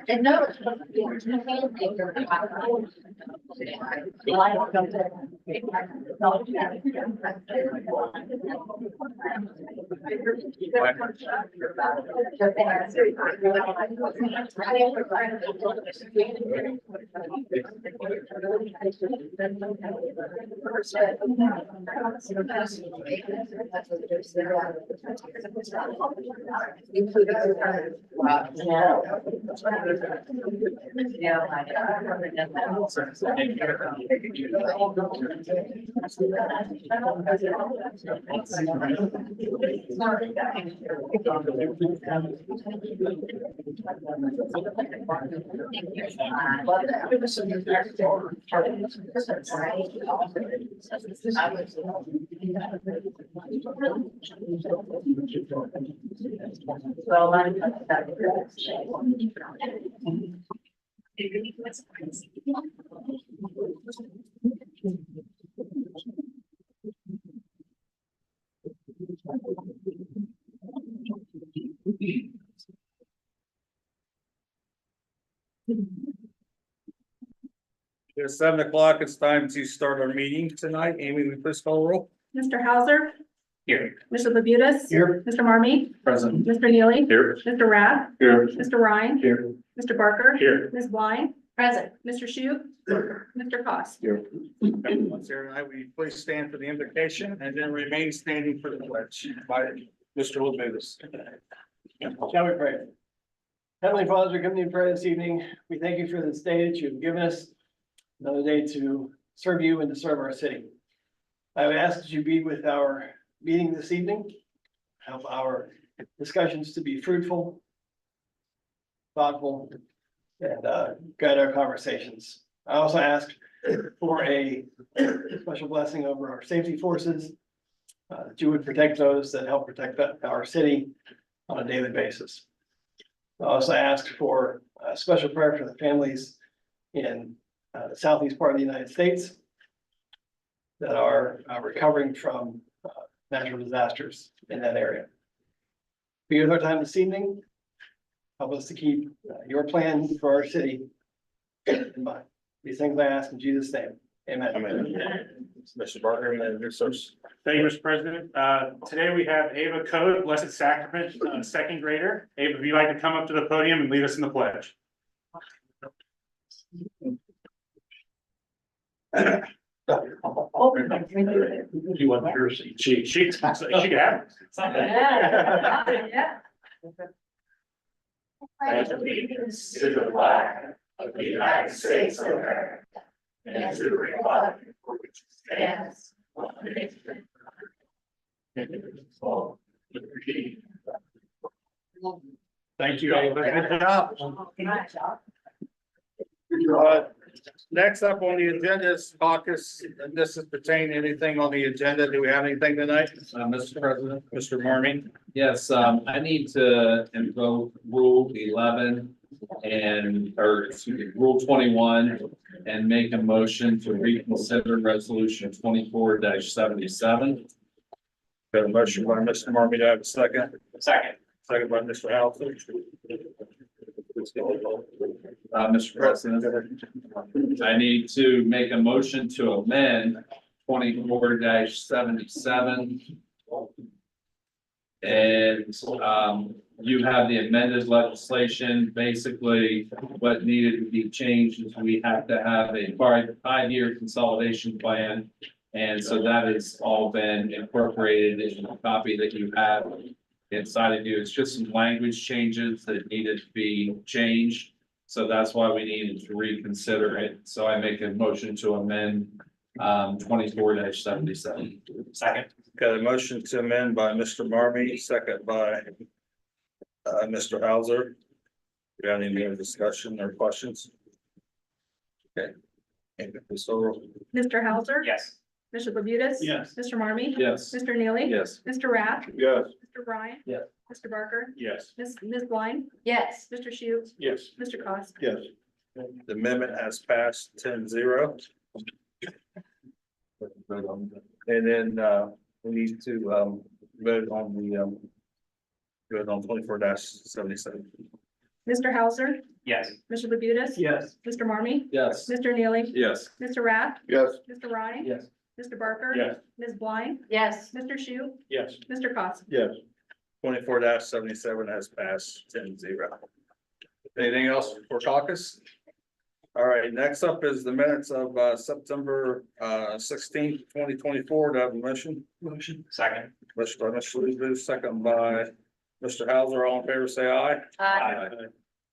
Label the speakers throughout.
Speaker 1: And no.
Speaker 2: It's 7 o'clock. It's time to start our meeting tonight. Amy, we please call roll.
Speaker 3: Mr. Hauser.
Speaker 2: Here.
Speaker 3: Mr. Labutus.
Speaker 2: Here.
Speaker 3: Mr. Marmy.
Speaker 2: Present.
Speaker 3: Mr. Neely.
Speaker 2: Here.
Speaker 3: Mr. Rath.
Speaker 2: Here.
Speaker 3: Mr. Ryan.
Speaker 2: Here.
Speaker 3: Mr. Barker.
Speaker 2: Here.
Speaker 3: Ms. Blind. Present. Mr. Shute. Mr. Cost.
Speaker 2: Here. Everyone's here tonight. Will you please stand for the invocation and then remain standing for the pledge by Mr. Labutus.
Speaker 4: Shall we pray? Heavenly Father, we come to you in prayer this evening. We thank you for this day that you've given us, another day to serve you and to serve our city. I would ask that you be with our meeting this evening, help our discussions to be fruitful, thoughtful, and guide our conversations. I also ask for a special blessing over our safety forces, that you would protect those that help protect our city on a daily basis. I also ask for a special prayer for the families in the southeast part of the United States that are recovering from natural disasters in that area. Be with our time this evening. Help us to keep your plan for our city in mind. These things I ask in Jesus' name. Amen.
Speaker 2: Amen. Mr. Barker, and then your source.
Speaker 5: Thank you, Mr. President. Today we have Ava Code, Blessed Sacrament, second grader. Ava, if you'd like to come up to the podium and lead us in the pledge.
Speaker 2: You want your seat?
Speaker 5: She can have it.
Speaker 1: Yeah.
Speaker 6: Allegiance to the flag of the United States of America and to the republic for which it stands, one nation, indivisible, with liberty.
Speaker 2: Thank you, Ava. Good job. Next up on the agenda is caucus, and this is pertaining to anything on the agenda. Do we have anything tonight?
Speaker 7: Mr. President,
Speaker 2: Mr. Marmy?
Speaker 7: yes, I need to invoke Rule 11 Rule 21 and make a motion to reconsider Resolution 24-77.
Speaker 2: Got a motion by Mr. Marmy. Do I have a second?
Speaker 5: Second.
Speaker 2: Second by Mr. Halford.
Speaker 7: Mr. President, I need to make a motion to amend 24-77. And you have the amended legislation. Basically, what needed to be changed is we have to have a five-year consolidation plan. And so that has all been incorporated in the copy that you have inside of you. It's just some language changes that needed to be changed. So that's why we needed to reconsider it. So I make a motion to amend 24-77.
Speaker 5: Second.
Speaker 2: Got a motion to amend by Mr. Marmy, second by Mr. Hauser. Do you have any other discussion or questions? Okay. So,
Speaker 3: Mr. Hauser.
Speaker 5: Yes.
Speaker 3: Mr. Labutus.
Speaker 4: Yes.
Speaker 3: Mr. Marmy.
Speaker 7: Yes.
Speaker 3: Mr. Neely.
Speaker 7: Yes.
Speaker 3: Mr. Rath.
Speaker 2: yes.
Speaker 3: Mr. Ryan.
Speaker 7: Yes.
Speaker 3: Mr. Barker.
Speaker 5: Yes.
Speaker 3: Ms. Blind.
Speaker 1: Yes.
Speaker 3: Mr. Shu.
Speaker 2: Yes.
Speaker 3: Mr. Cost.
Speaker 2: Yes. The amendment has passed 10-0. And then, we need to, vote on the, vote on 24-77.
Speaker 3: Mr. Hauser.
Speaker 5: Yes.
Speaker 3: Mr. Labutus.
Speaker 4: Yes.
Speaker 3: Mr. Marmy.
Speaker 7: Yes.
Speaker 3: Mr. Neely.
Speaker 7: Yes.
Speaker 3: Mr. Rath.
Speaker 2: Yes.
Speaker 3: Mr. Ryan.
Speaker 7: Yes.
Speaker 3: Mr. Barker.
Speaker 5: Yes.
Speaker 3: Ms. Blind.
Speaker 1: Yes.
Speaker 3: Mr. Shu.
Speaker 5: Yes.
Speaker 3: Mr. Cost.
Speaker 2: Yes. 24-77 has passed 10-0. Anything else for caucus? All right, next up is the minutes of September 16th, 2024. Do I have a motion?
Speaker 5: Second.
Speaker 2: Motion by Mr. Lubu, second by Mr. Hauser. All in favor, say aye.
Speaker 1: Aye.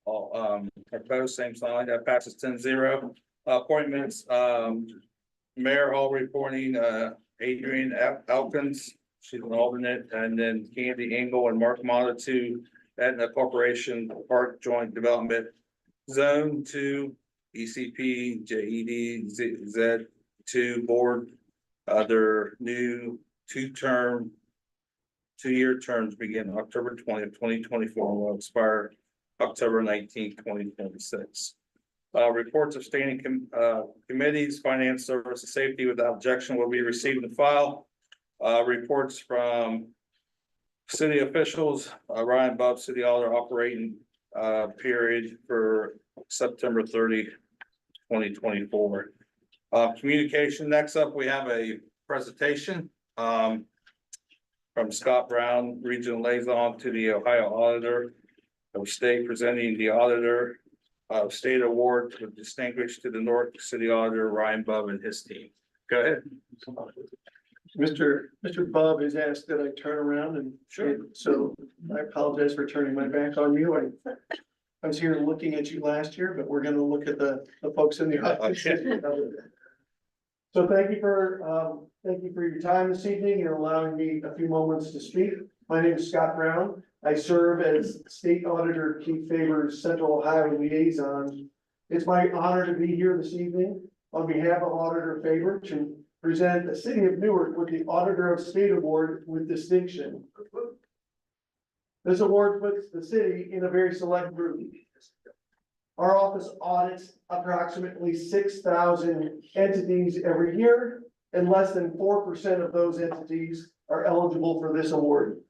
Speaker 2: All opposed, same sign. That passes 10-0. Appointments, Mayor Hall reporting Adrian Elkins, she's an alternate, and then Candy Engel and Mark Mata to Aetna Corporation Park Joint Development Zone 2 ECP JED Z2 Board. Their new two-year terms begin October 20th, 2024, and will expire October 19th, 2026. Reports of standing committees, finance, service, and safety without objection will be received and filed. Reports from city officials, Ryan Bubb, city auditor operating period for September 30, 2024. Communication, next up, we have a presentation from Scott Brown, regional liaison to the Ohio Auditor of State, presenting the Auditor of State Award with distinguished to the Newark City Auditor Ryan Bubb and his team. Go ahead.
Speaker 4: Mr. Bubb has asked that I turn around and.
Speaker 2: Sure.
Speaker 4: So I apologize for turning my back on you. I was here looking at you last year, but we're gonna look at the folks in the audience. So thank you for your time this evening and allowing me a few moments to speak. My name is Scott Brown. I serve as State Auditor Keith Faber's Central Ohio Liaison. It's my honor to be here this evening on behalf of Auditor Faber to present the City of Newark with the Auditor of State Award with distinction. This award puts the city in a very select group. Our office audits approximately 6,000 entities every year, and less than 4% of those entities are eligible for this award.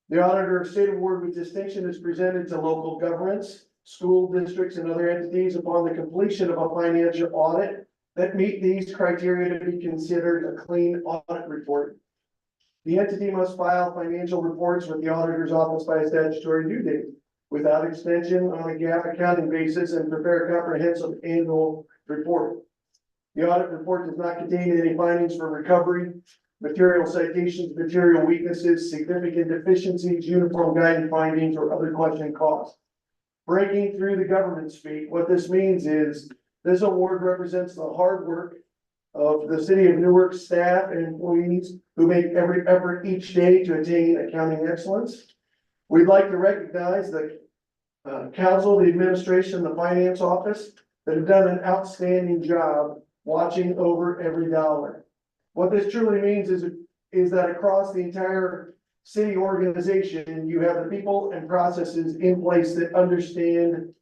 Speaker 4: The Auditor of State Award with distinction is presented to local governments, school districts, and other entities upon the completion of a financial audit that meet these criteria to be considered a clean audit report. The entity must file financial reports with the auditor's office by a statutory due date, without extension on a GAAP accounting basis, and prepare a comprehensive annual report. The audit report does not contain any findings for recovery, material citations, material weaknesses, significant deficiencies, uniform guiding findings, or other question costs. Breaking through the government speak, what this means is this award represents the hard work of the City of Newark staff and employees who make every effort each day to attain accounting excellence. We'd like to recognize the council, the administration, the finance office that have done an outstanding job watching over every dollar. What this truly means is that across the entire city organization, you have the people and processes in place that understand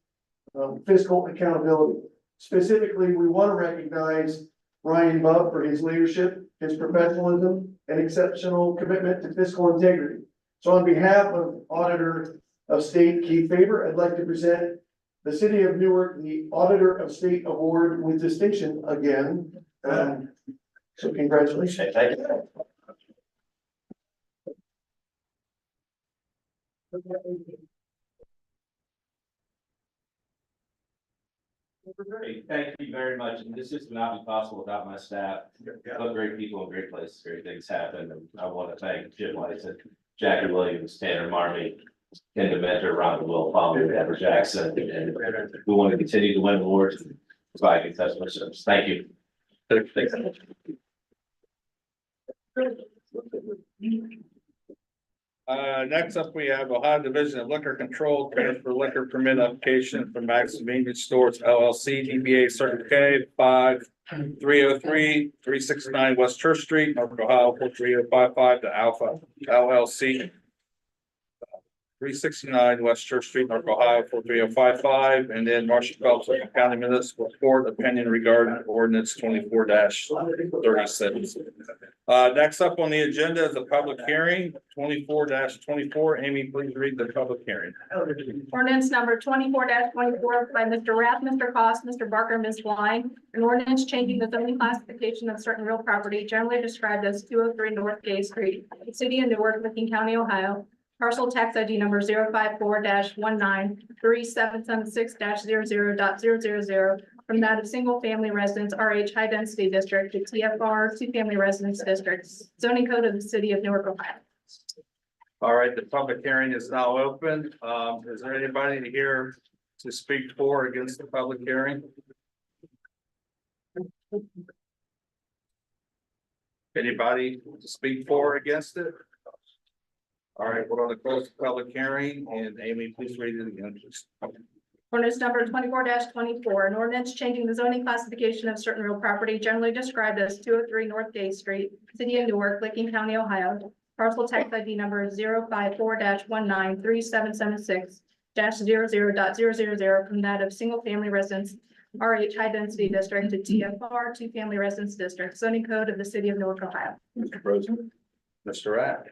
Speaker 4: fiscal accountability. Specifically, we want to recognize Ryan Bubb for his leadership, his professionalism, and exceptional commitment to fiscal integrity. So on behalf of Auditor of State Keith Faber, I'd like to present the City of Newark, the Auditor of State Award with distinction again. So congratulations.
Speaker 5: Thank you.
Speaker 8: Great, thank you very much, and this just would not be possible without my staff. But great people in great places, great things happen, and I want to thank Jim Lyson, Jackie Williams, Tanner Marmy, Ken DeMenter, Ron Will, Palmer, Edward Jackson, and we want to continue to win awards and provide customer service. Thank you. Thanks.
Speaker 2: Next up, we have Ohio Division of Liquor Control, transfer liquor permit application for Max Convenience Stores LLC, DBA Circle K, 5303-369 West Church Street, North Ohio, 43055 to Alpha LLC. 369 West Church Street, North Ohio, 43055, and then Marshall Phelps, County Municipal Court opinion regarding ordinance 24-36. Next up on the agenda is a public hearing, 24-24. Amy, please read the public hearing.
Speaker 3: Ordinance number 24-24 by Mr. Rath, Mr. Cost, Mr. Barker, Ms. Blind. An ordinance changing the zoning classification of certain real property generally described as 203 North Gay Street, City of Newark, Licking County, Ohio. Parcel tax ID number 054-19-3776-00.000 from that of single family residence RH high density district to TFR 2 family residence districts. Zoning code of the City of Newark, Ohio.
Speaker 2: All right, the public hearing is now open. Is there anybody here to speak for or against the public hearing? Anybody to speak for or against it? All right, we're going to close the public hearing, and Amy, please read it again, please.
Speaker 3: Ordinance number 24-24, an ordinance changing the zoning classification of certain real property generally described as 203 North Gay Street, City of Newark, Licking County, Ohio. Parcel tax ID number 054-19-3776-00.000 from that of single family residence RH high density district to TFR 2 family residence district. Zoning code of the City of Newark, Ohio.
Speaker 2: Mr. President. Mr. Rath.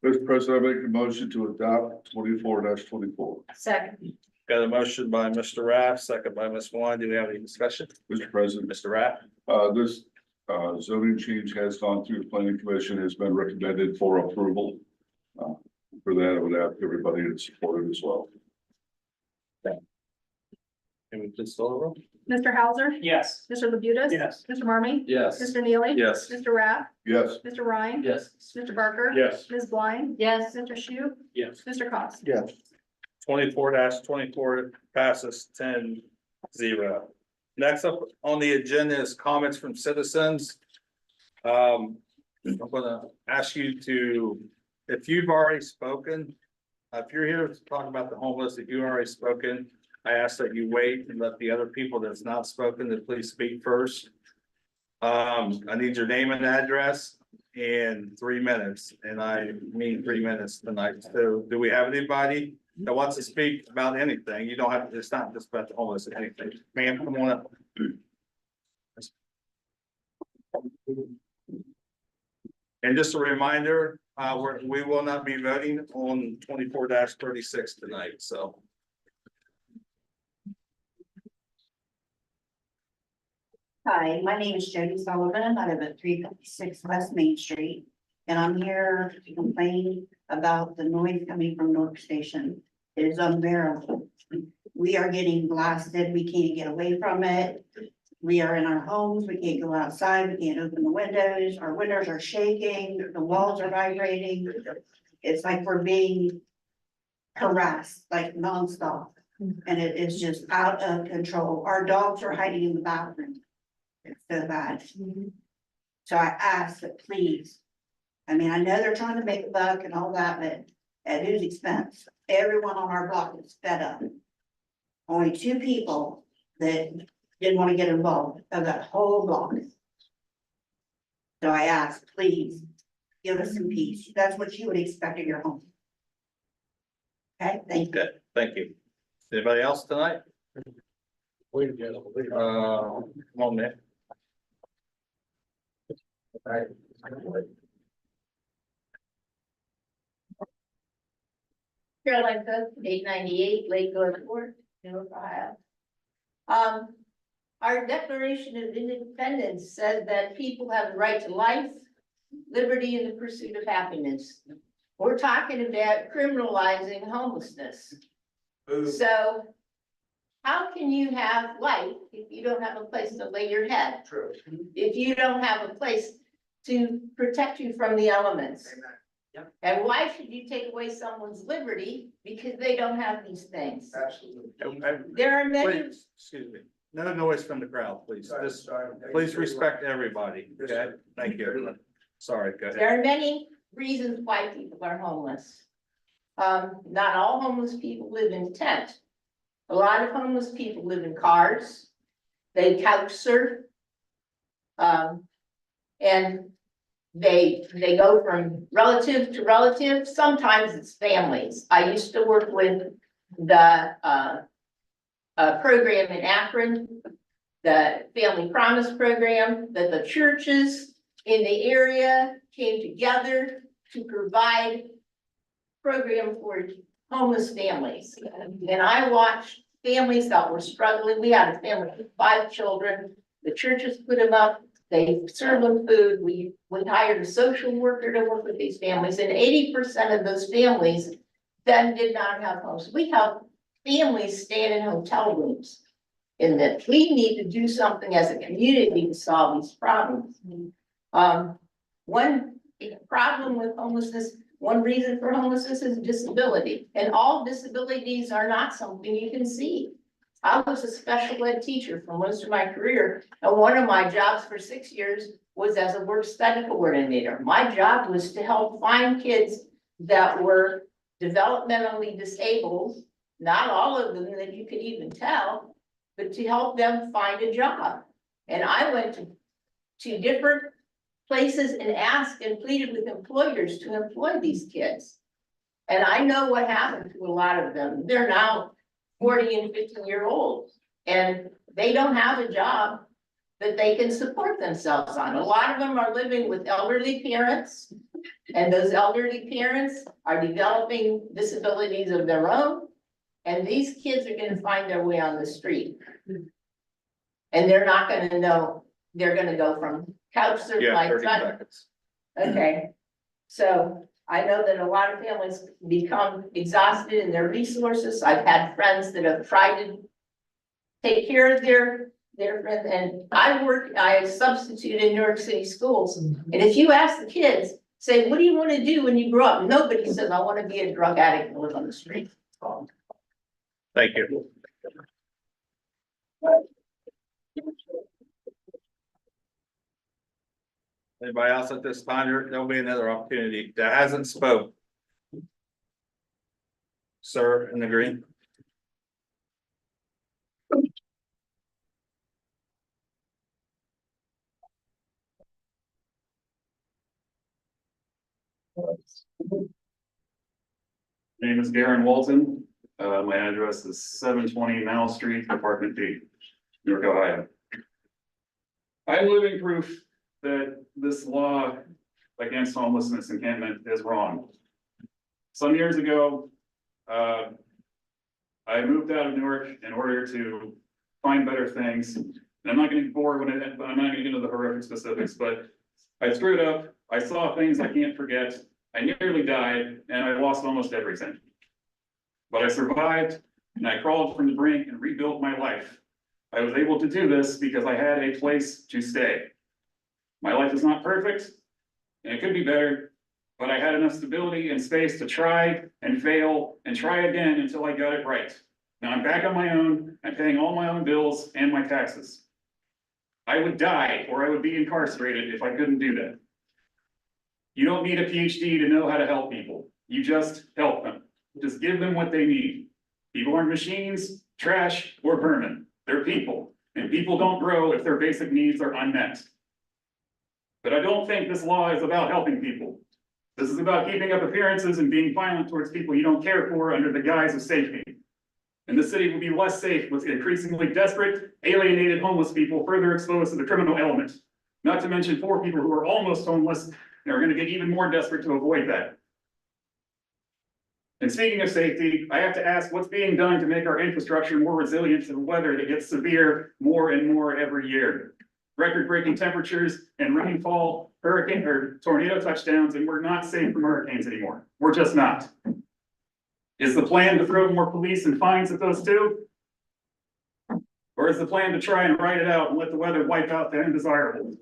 Speaker 6: Mr. President, I make a motion to adopt 24-24.
Speaker 1: Second.
Speaker 2: Got a motion by Mr. Rath, second by Ms. Wine. Do we have any discussion?
Speaker 6: Mr. President,
Speaker 2: Mr. Rath?
Speaker 6: this zoning change has gone through the planning commission, has been recommended for approval. For that, I would ask everybody to support it as well.
Speaker 2: Can we please start the roll?
Speaker 3: Mr. Hauser?
Speaker 5: Yes.
Speaker 3: Mr. Labutus?
Speaker 4: Yes.
Speaker 3: Mr. Marmy?
Speaker 7: Yes.
Speaker 3: Mr. Neely?
Speaker 2: Yes.
Speaker 3: Mr. Rath?
Speaker 6: Yes.
Speaker 3: Mr. Ryan?
Speaker 7: Yes.
Speaker 3: Mr. Barker?
Speaker 5: Yes.
Speaker 3: Ms. Blind?
Speaker 1: Yes.
Speaker 3: Mr. Shu?
Speaker 5: Yes.
Speaker 3: Mr. Cost?
Speaker 2: Yes. 24-24 passes 10-0. Next up on the agenda is comments from citizens. I'm gonna ask you to, if you've already spoken, if you're here to talk about the homeless, if you've already spoken, I ask that you wait and let the other people that's not spoken to please speak first. I need your name and address in 3 minutes, and I mean 3 minutes tonight. So do we have anybody that wants to speak about anything? You don't have, it's not just about the homeless, anything. Ma'am, come on up. And just a reminder, we will not be voting on 24-36 tonight, so.
Speaker 9: Hi, my name is Jody Sullivan. I live at 356 West Main Street. And I'm here to complain about the noise coming from Newark Station. It is unbearable. We are getting blasted. We can't get away from it. We are in our homes. We can't go outside. We can't open the windows. Our windows are shaking. The walls are vibrating. It's like we're being harassed, like nonstop. And it is just out of control. Our dogs are hiding in the bathroom. It's so bad. So I ask that please, I mean, I know they're trying to make a buck and all that, but at whose expense? Everyone on our block is fed up. Only 2 people that didn't want to get involved of that whole block. So I ask, please, give us some peace. That's what you would expect in your home. Okay, thank you.
Speaker 2: Good, thank you. Anybody else tonight? Come on, Nick.
Speaker 1: Caroline Cook, 898 Lake Court, Newark, Ohio. Our Declaration of Independence says that people have the right to life, liberty, and the pursuit of happiness. We're talking about criminalizing homelessness. So how can you have life if you don't have a place to lay your head?
Speaker 4: True.
Speaker 1: If you don't have a place to protect you from the elements?
Speaker 4: Yep.
Speaker 1: And why should you take away someone's liberty because they don't have these things?
Speaker 4: Absolutely.
Speaker 1: There are many,
Speaker 2: Please, excuse me, no noise from the crowd, please, just please respect everybody, okay? Thank you, everyone. Sorry, go ahead.
Speaker 1: there are many reasons why people are homeless. Not all homeless people live in tent. A lot of homeless people live in cars. They couch surf. And they go from relative to relative. Sometimes it's families. I used to work with the program in Akron, the Family Promise Program, that the churches in the area came together to provide program for homeless families. And I watched families that were struggling. We had a family with 5 children. The churches put them up. They served them food. We hired a social worker to work with these families, and 80% of those families then did not have homes. We have families staying in hotel rooms. And that we need to do something as a community to solve these problems. One problem with homelessness, one reason for homelessness is disability, and all disabilities are not something you can see. I was a special ed teacher for most of my career, and one of my jobs for 6 years was as a work study coordinator. My job was to help find kids that were developmentally disabled, not all of them that you could even tell, but to help them find a job. And I went to different places and asked and pleaded with employers to employ these kids. And I know what happened to a lot of them. They're now 40 and 50-year-olds, and they don't have a job that they can support themselves on. A lot of them are living with elderly parents, and those elderly parents are developing disabilities of their own. And these kids are gonna find their way on the street. And they're not gonna know, they're gonna go from couch surf
Speaker 2: Yeah,
Speaker 1: like
Speaker 2: 30
Speaker 1: that.
Speaker 2: seconds.
Speaker 1: Okay, so I know that a lot of families become exhausted in their resources. I've had friends that have tried to take care of their friends, and I substitute in New York City schools. And if you ask the kids, say, what do you wanna do when you grow up? Nobody says, I wanna be a drug addict and live on the street.
Speaker 2: Thank you. Anybody else at this time? There'll be another opportunity that hasn't spoke. Sir in the green.
Speaker 10: Name is Garen Walton. My address is 720 Mount Street, Apartment D, Newark, Ohio. I'm living proof that this law against homelessness encampment is wrong. Some years ago, I moved out of Newark in order to find better things. And I'm not getting bored when I'm not gonna get into the horrific specifics, but I screwed up. I saw things I can't forget. I nearly died and I lost almost everything. But I survived and I crawled from the brink and rebuilt my life. I was able to do this because I had a place to stay. My life is not perfect and it could be better, but I had enough stability and space to try and fail and try again until I got it right. Now I'm back on my own. I'm paying all my own bills and my taxes. I would die or I would be incarcerated if I couldn't do that. You don't need a PhD to know how to help people. You just help them. Just give them what they need. People aren't machines, trash, or vermin. They're people, and people don't grow if their basic needs are unmet. But I don't think this law is about helping people. This is about keeping up appearances and being violent towards people you don't care for under the guise of safety. And the city will be less safe with increasingly desperate, alienated homeless people further exposed to the criminal element. Not to mention poor people who are almost homeless and are going to get even more desperate to avoid that. And speaking of safety, I have to ask what's being done to make our infrastructure more resilient to the weather that gets severe more and more every year. Record-breaking temperatures and rainfall, hurricane or tornado touchdowns, and we're not safe from hurricanes anymore. We're just not. Is the plan to throw more police and fines at those two? Or is the plan to try and ride it out and let the weather wipe out the undesirables?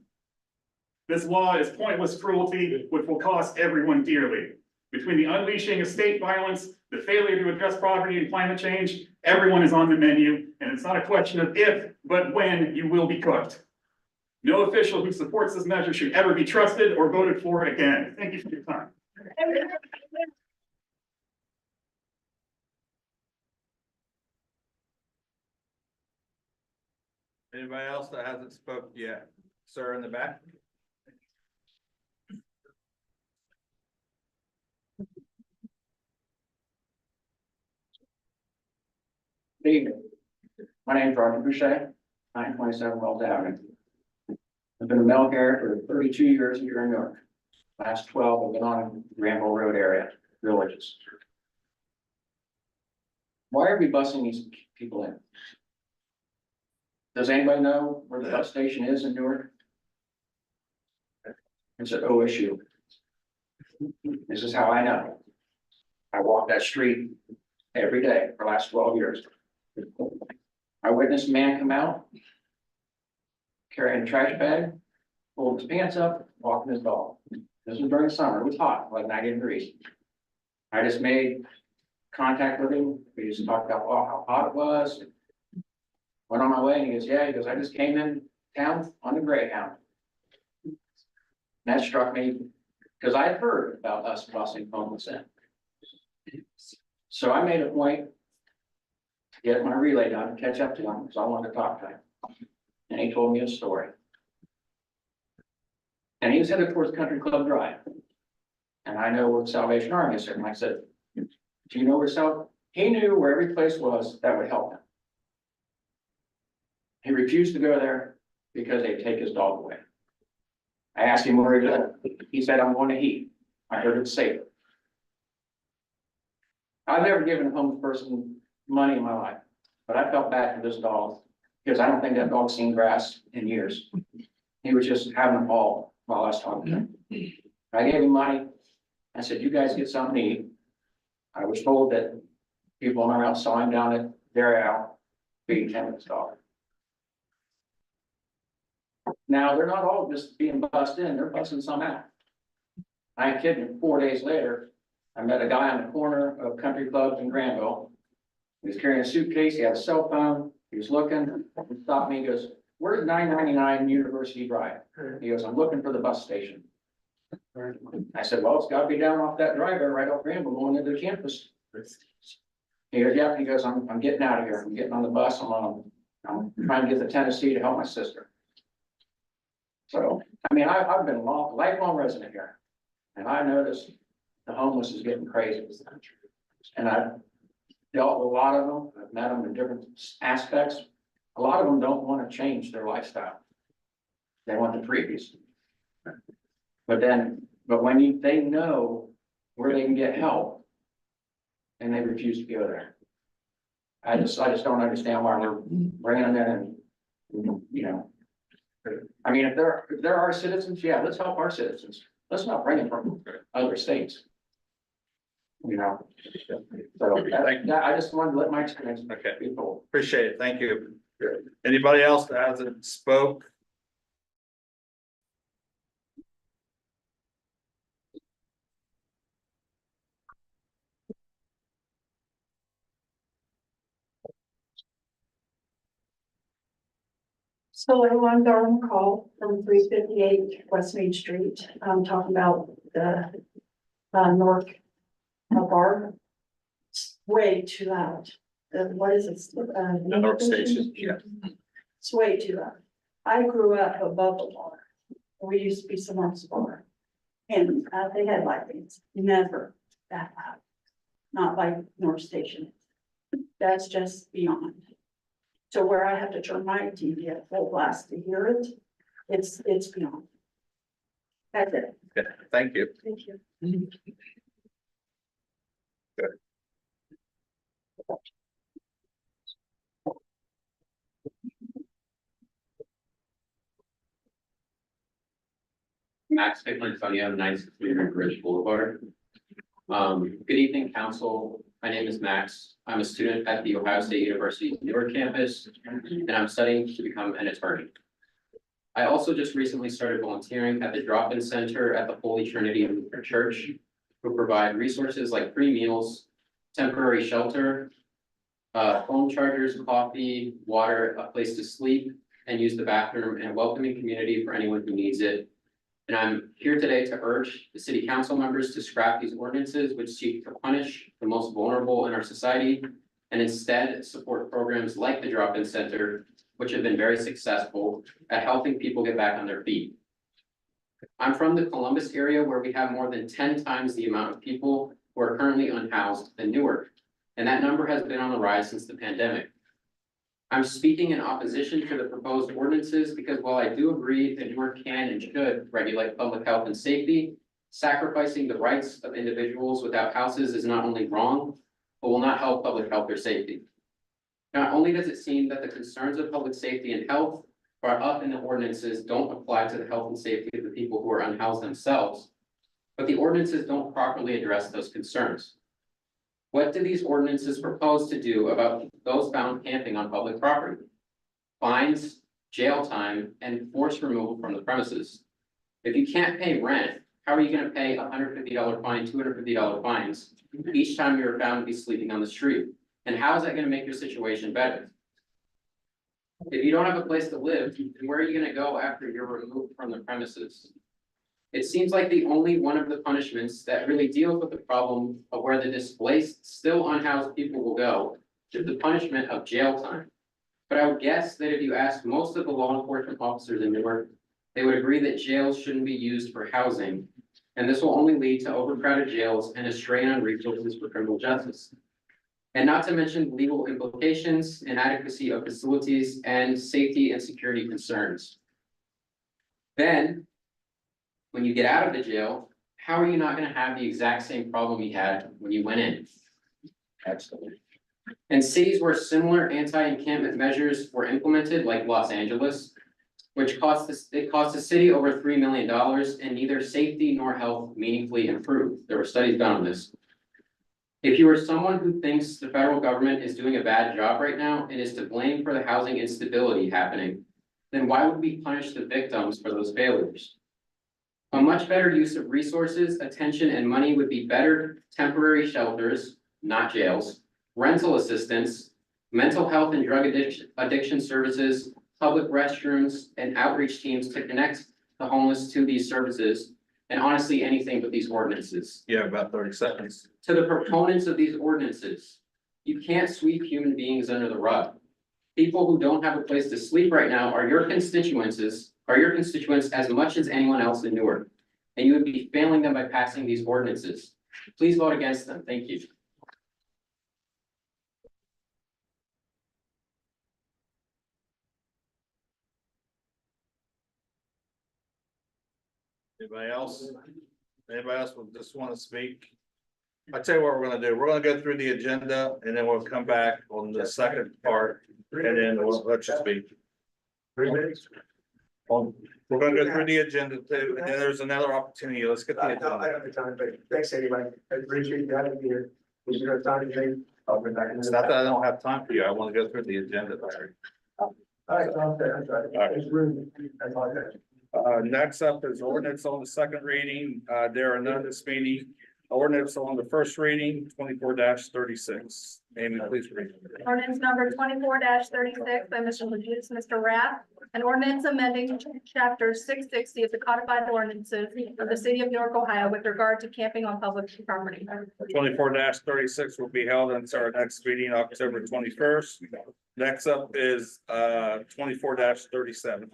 Speaker 10: This law is pointless cruelty, which will cost everyone dearly. Between the unleashing of state violence, the failure to address poverty and climate change, everyone is on the menu, and it's not a question of if, but when you will be cooked. No official who supports this measure should ever be trusted or voted for again. Thank you for your time.
Speaker 2: Anybody else that hasn't spoke yet? Sir in the back?
Speaker 11: Good evening. My name is Roger Boucher, 927 Wells Avenue. I've been a mail carrier for 32 years here in Newark. Last 12 have been on Granville Road area, villages. Why are we busing these people in? Does anybody know where the bus station is in Newark? It's an OSU. This is how I know. I walk that street every day for the last 12 years. I witnessed a man come out, carrying a trash bag, pulled his pants up, walking his dog. This was during the summer, it was hot, like 90 degrees. I just made contact with him, we just talked about how hot it was. Went on my way and he goes, yeah, he goes, I just came in town on the Greyhound. And that struck me, because I had heard about us busing homeless in. So I made a point to get my relay done, to catch up to him, because I wanted to talk to him. And he told me a story. And he was headed towards Country Club Drive. And I know where Salvation Army is, and I said, do you know where he knew where every place was that would help him. He refused to go there because they'd take his dog away. I asked him where he lived. He said, I'm going to Heat. I heard it's safe. I've never given a homeless person money in my life, but I felt bad for this dog because I don't think that dog's seen grass in years. He was just having a ball while I was talking to him. I gave him money. I said, you guys get something to eat. I was told that people on our saw him down at Dairy Out feeding him his dog. Now, they're not all just being bussed in, they're busting some out. I ain't kidding, 4 days later, I met a guy on the corner of Country Club in Granville. He was carrying a suitcase, he had a cell phone, he was looking, he stopped me, he goes, where's 999 University Drive? He goes, I'm looking for the bus station. I said, well, it's gotta be down off that driveway right off Granville going into the campus. He goes, yeah, he goes, I'm getting out of here, I'm getting on the bus, I'm trying to get to Tennessee to help my sister. So, I mean, I've been a lifelong resident here, and I noticed the homeless is getting crazy. And I've dealt with a lot of them, I've met them in different aspects. A lot of them don't want to change their lifestyle. They want the previous. But when they know where they can get help, and they refuse to go there. I just don't understand why we're bringing them in and, you know. I mean, if there are citizens, yeah, let's help our citizens. Let's not bring them from other states. You know, so I just wanted to let my experience be told.
Speaker 2: Appreciate it. Thank you. Anybody else that hasn't spoke?
Speaker 12: So everyone, Darwin call from 358 West Main Street. I'm talking about the Newark bar. It's way too loud. What is it?
Speaker 2: Newark Station, yeah.
Speaker 12: It's way too loud. I grew up above the bar. We used to be someone's bar. And they had lightings, never that loud. Not like North Station. That's just beyond. So where I have to turn my TV at full blast to hear it, it's beyond. That's it.
Speaker 2: Okay, thank you.
Speaker 12: Thank you.
Speaker 11: Max Antonio, 963 Bridge Boulevard. Good evening, council. My name is Max. I'm a student at the Ohio State University Newark campus, and I'm studying to become an attorney. I also just recently started volunteering at the drop-in center at the Holy Trinity Lutheran Church, who provide resources like free meals, temporary shelter, phone chargers, coffee, water, a place to sleep,
Speaker 13: and use the bathroom and a welcoming community for anyone who needs it. And I'm here today to urge the city council members to scrap these ordinances which seek to punish the most vulnerable in our society and instead support programs like the drop-in center, which have been very successful at helping people get back on their feet. I'm from the Columbus area where we have more than 10 times the amount of people who are currently unhoused than Newark, and that number has been on the rise since the pandemic. I'm speaking in opposition to the proposed ordinances because while I do agree that Newark can and should regulate public health and safety, sacrificing the rights of individuals without houses is not only wrong, but will not help public health or safety. Not only does it seem that the concerns of public safety and health brought up in the ordinances don't apply to the health and safety of the people who are unhoused themselves, but the ordinances don't properly address those concerns. What do these ordinances propose to do about those found camping on public property? Fines, jail time, and forced removal from the premises. If you can't pay rent, how are you going to pay $150 fine, $250 fines each time you're found to be sleeping on the street? And how is that going to make your situation better? If you don't have a place to live, then where are you going to go after you're removed from the premises? It seems like the only one of the punishments that really deals with the problem of where the displaced, still unhoused people will go is the punishment of jail time. But I would guess that if you ask most of the law enforcement officers in Newark, they would agree that jails shouldn't be used for housing. And this will only lead to overcrowded jails and a strain on resources for criminal justice. And not to mention legal implications, inadequacy of facilities, and safety and security concerns. Then, when you get out of the jail, how are you not going to have the exact same problem you had when you went in? Absolutely. In cities where similar anti-encampment measures were implemented, like Los Angeles, which cost the city over $3 million, and neither safety nor health meaningfully improved. There were studies done on this. If you are someone who thinks the federal government is doing a bad job right now and is to blame for the housing instability happening, then why would we punish the victims for those failures? A much better use of resources, attention, and money would be better temporary shelters, not jails, rental assistance, mental health and drug addiction services, public restrooms, and outreach teams to connect the homeless to these services, and honestly, anything but these ordinances.
Speaker 2: Yeah, about 30 seconds.
Speaker 13: To the proponents of these ordinances, you can't sweep human beings under the rug. People who don't have a place to sleep right now are your constituents as much as anyone else in Newark. And you would be failing them by passing these ordinances. Please vote against them. Thank you.
Speaker 2: Anybody else? Anybody else would just want to speak? I'll tell you what we're gonna do. We're gonna go through the agenda and then we'll come back on the second part and then we'll let you speak. 3 minutes. We're gonna go through the agenda too, and then there's another opportunity. Let's get the
Speaker 14: I
Speaker 2: agenda.
Speaker 14: don't have the time, but thanks anyway. I appreciate you having me here. Was there a time today? I'll be back in
Speaker 2: It's
Speaker 14: the.
Speaker 2: not that I don't have time for you. I want to go through the agenda, Larry.
Speaker 14: All right, I'm sorry. There's room. I apologize.
Speaker 2: Next up is ordinance on the second reading. There are none this meeting. Ordinance on the first reading, 24-36. Amy, please read.
Speaker 3: Ordinance number 24-36 by Mr. Legis, Mr. Rath. An ordinance amending chapter 660 of the codified ordinances of the city of Newark, Ohio with regard to camping on public property.
Speaker 2: 24-36 will be held until our next meeting, October 21st. Next up is 24-37.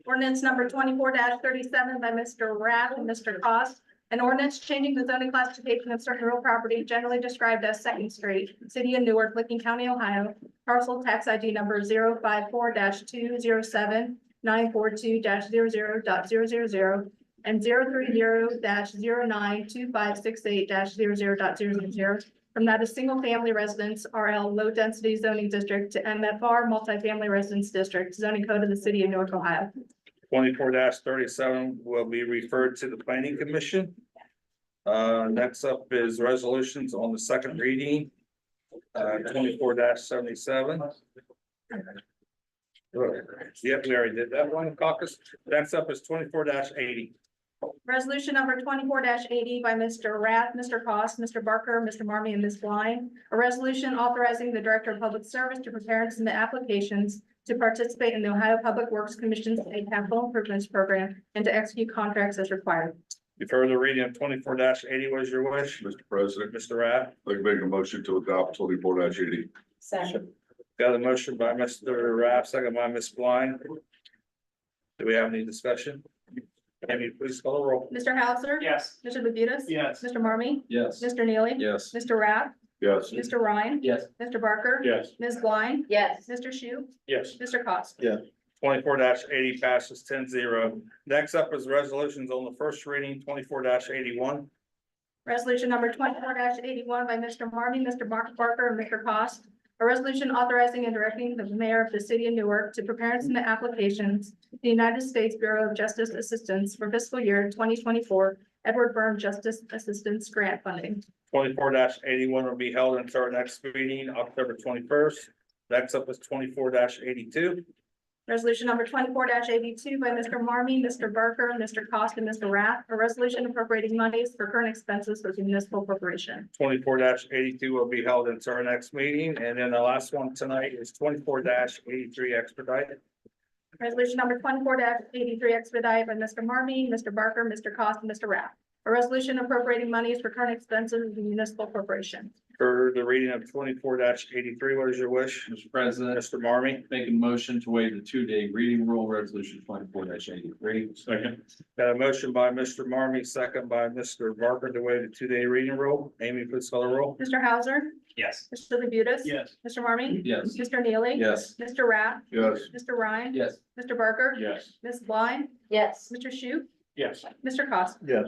Speaker 3: Ordinance number 24-37 by Mr. Rath and Mr. Caucus. An ordinance changing the zoning classification of certain real property generally described as Second Street, City of Newark, Licking County, Ohio, parcel tax ID number 054-207-942-00.000 and 030-092568-00.000 from that a single family residence RL low density zoning district to MFR multifamily residence district zoning code of the City of Newark, Ohio.
Speaker 2: 24-37 will be referred to the planning commission. Next up is resolutions on the second reading. 24-77. Yep, we already did that one, Caucus. Next up is 24-80.
Speaker 3: Resolution number 24-80 by Mr. Rath, Mr. Caucus, Mr. Barker, Mr. Marmy, and Ms. Blind. A resolution authorizing the Director of Public Service to prepare and submit applications to participate in the Ohio Public Works Commission's State Capital Improvements Program, and to execute contracts as required.
Speaker 2: You've heard the reading of 24-80. What is your wish?
Speaker 6: Mr. President,
Speaker 2: Mr. Rath?
Speaker 6: I'd like to make a motion to adopt 24-80.
Speaker 12: Second.
Speaker 2: Got a motion by Mr. Rath, second by Ms. Blind. Do we have any discussion? Amy, please call the roll.
Speaker 3: Mr. Hauser?
Speaker 5: Yes.
Speaker 3: Mr. Labutus?
Speaker 4: Yes.
Speaker 3: Mr. Marmy?
Speaker 7: Yes.
Speaker 3: Mr. Neely?
Speaker 7: Yes.
Speaker 3: Mr. Rath?
Speaker 6: Yes.
Speaker 3: Mr. Ryan?
Speaker 7: Yes.
Speaker 3: Mr. Barker?
Speaker 5: Yes.
Speaker 3: Ms. Blind?
Speaker 1: Yes.
Speaker 3: Mr. Shu?
Speaker 5: Yes.
Speaker 3: Mr. Cost?
Speaker 2: 24-80 passes 10-0. Next up is resolutions on the first reading, 24-81.
Speaker 3: Resolution number 24-81 by Mr. Marmy, Mr. Barker, and Mr. Cost. A resolution authorizing and directing the mayor of the city of Newark to prepare and submit applications to the United States Bureau of Justice Assistance for fiscal year 2024 Edward Byrne Justice Assistance Grant Funding.
Speaker 2: 24-81 will be held until our next meeting, October 21st. Next up is 24-82.
Speaker 3: Resolution number 24-82 by Mr. Marmy, Mr. Barker, Mr. Cost, and Mr. Rath. A resolution appropriating monies for current expenses for the municipal corporation.
Speaker 2: 24-82 will be held until our next meeting. And then the last one tonight is 24-83 expedited.
Speaker 3: Resolution number 24-83 expedite by Mr. Marmy, Mr. Barker, Mr. Cost, and Mr. Rath. A resolution appropriating monies for current expenses of the municipal corporation.
Speaker 2: For the reading of 24-83, what is your wish?
Speaker 7: Mr. President,
Speaker 2: Mr. Marmy?
Speaker 7: make a motion to waive the 2-day reading rule, resolution 24-83.
Speaker 5: Second.
Speaker 2: Got a motion by Mr. Marmy, second by Mr. Barker to waive the 2-day reading rule. Amy, please call the roll.
Speaker 3: Mr. Hauser?
Speaker 5: Yes.
Speaker 3: Mr. Labutus?
Speaker 4: Yes.
Speaker 3: Mr. Marmy?
Speaker 7: Yes.
Speaker 3: Mr. Neely?
Speaker 7: Yes.
Speaker 3: Mr. Rath?
Speaker 6: Yes.
Speaker 3: Mr. Ryan?
Speaker 7: Yes.
Speaker 3: Mr. Barker?
Speaker 5: Yes.
Speaker 3: Ms. Blind?
Speaker 1: Yes.
Speaker 3: Mr. Shu?
Speaker 5: Yes.
Speaker 3: Mr. Cost?
Speaker 2: Yes.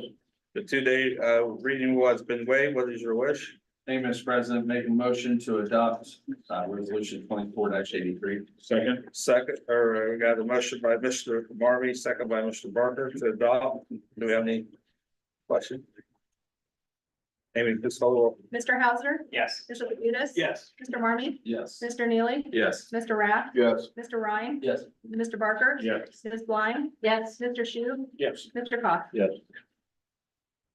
Speaker 2: The 2-day reading rule has been waived. What is your wish?
Speaker 7: Thank you, Mr. President, make a motion to adopt resolution 24-83.
Speaker 5: Second.
Speaker 2: Second, or we got a motion by Mr. Marmy, second by Mr. Barker to adopt. Do we have any questions? Amy, please call the roll.
Speaker 3: Mr. Hauser?
Speaker 5: Yes.
Speaker 3: Mr. Labutus?
Speaker 4: Yes.
Speaker 3: Mr. Marmy?
Speaker 7: Yes.
Speaker 3: Mr. Neely?
Speaker 7: Yes.
Speaker 3: Mr. Rath?
Speaker 6: Yes.
Speaker 3: Mr. Ryan?
Speaker 7: Yes.
Speaker 3: Mr. Barker?
Speaker 5: Yes.
Speaker 3: Ms. Blind?
Speaker 1: Yes.
Speaker 3: Mr. Shu?
Speaker 5: Yes.
Speaker 3: Mr. Cost?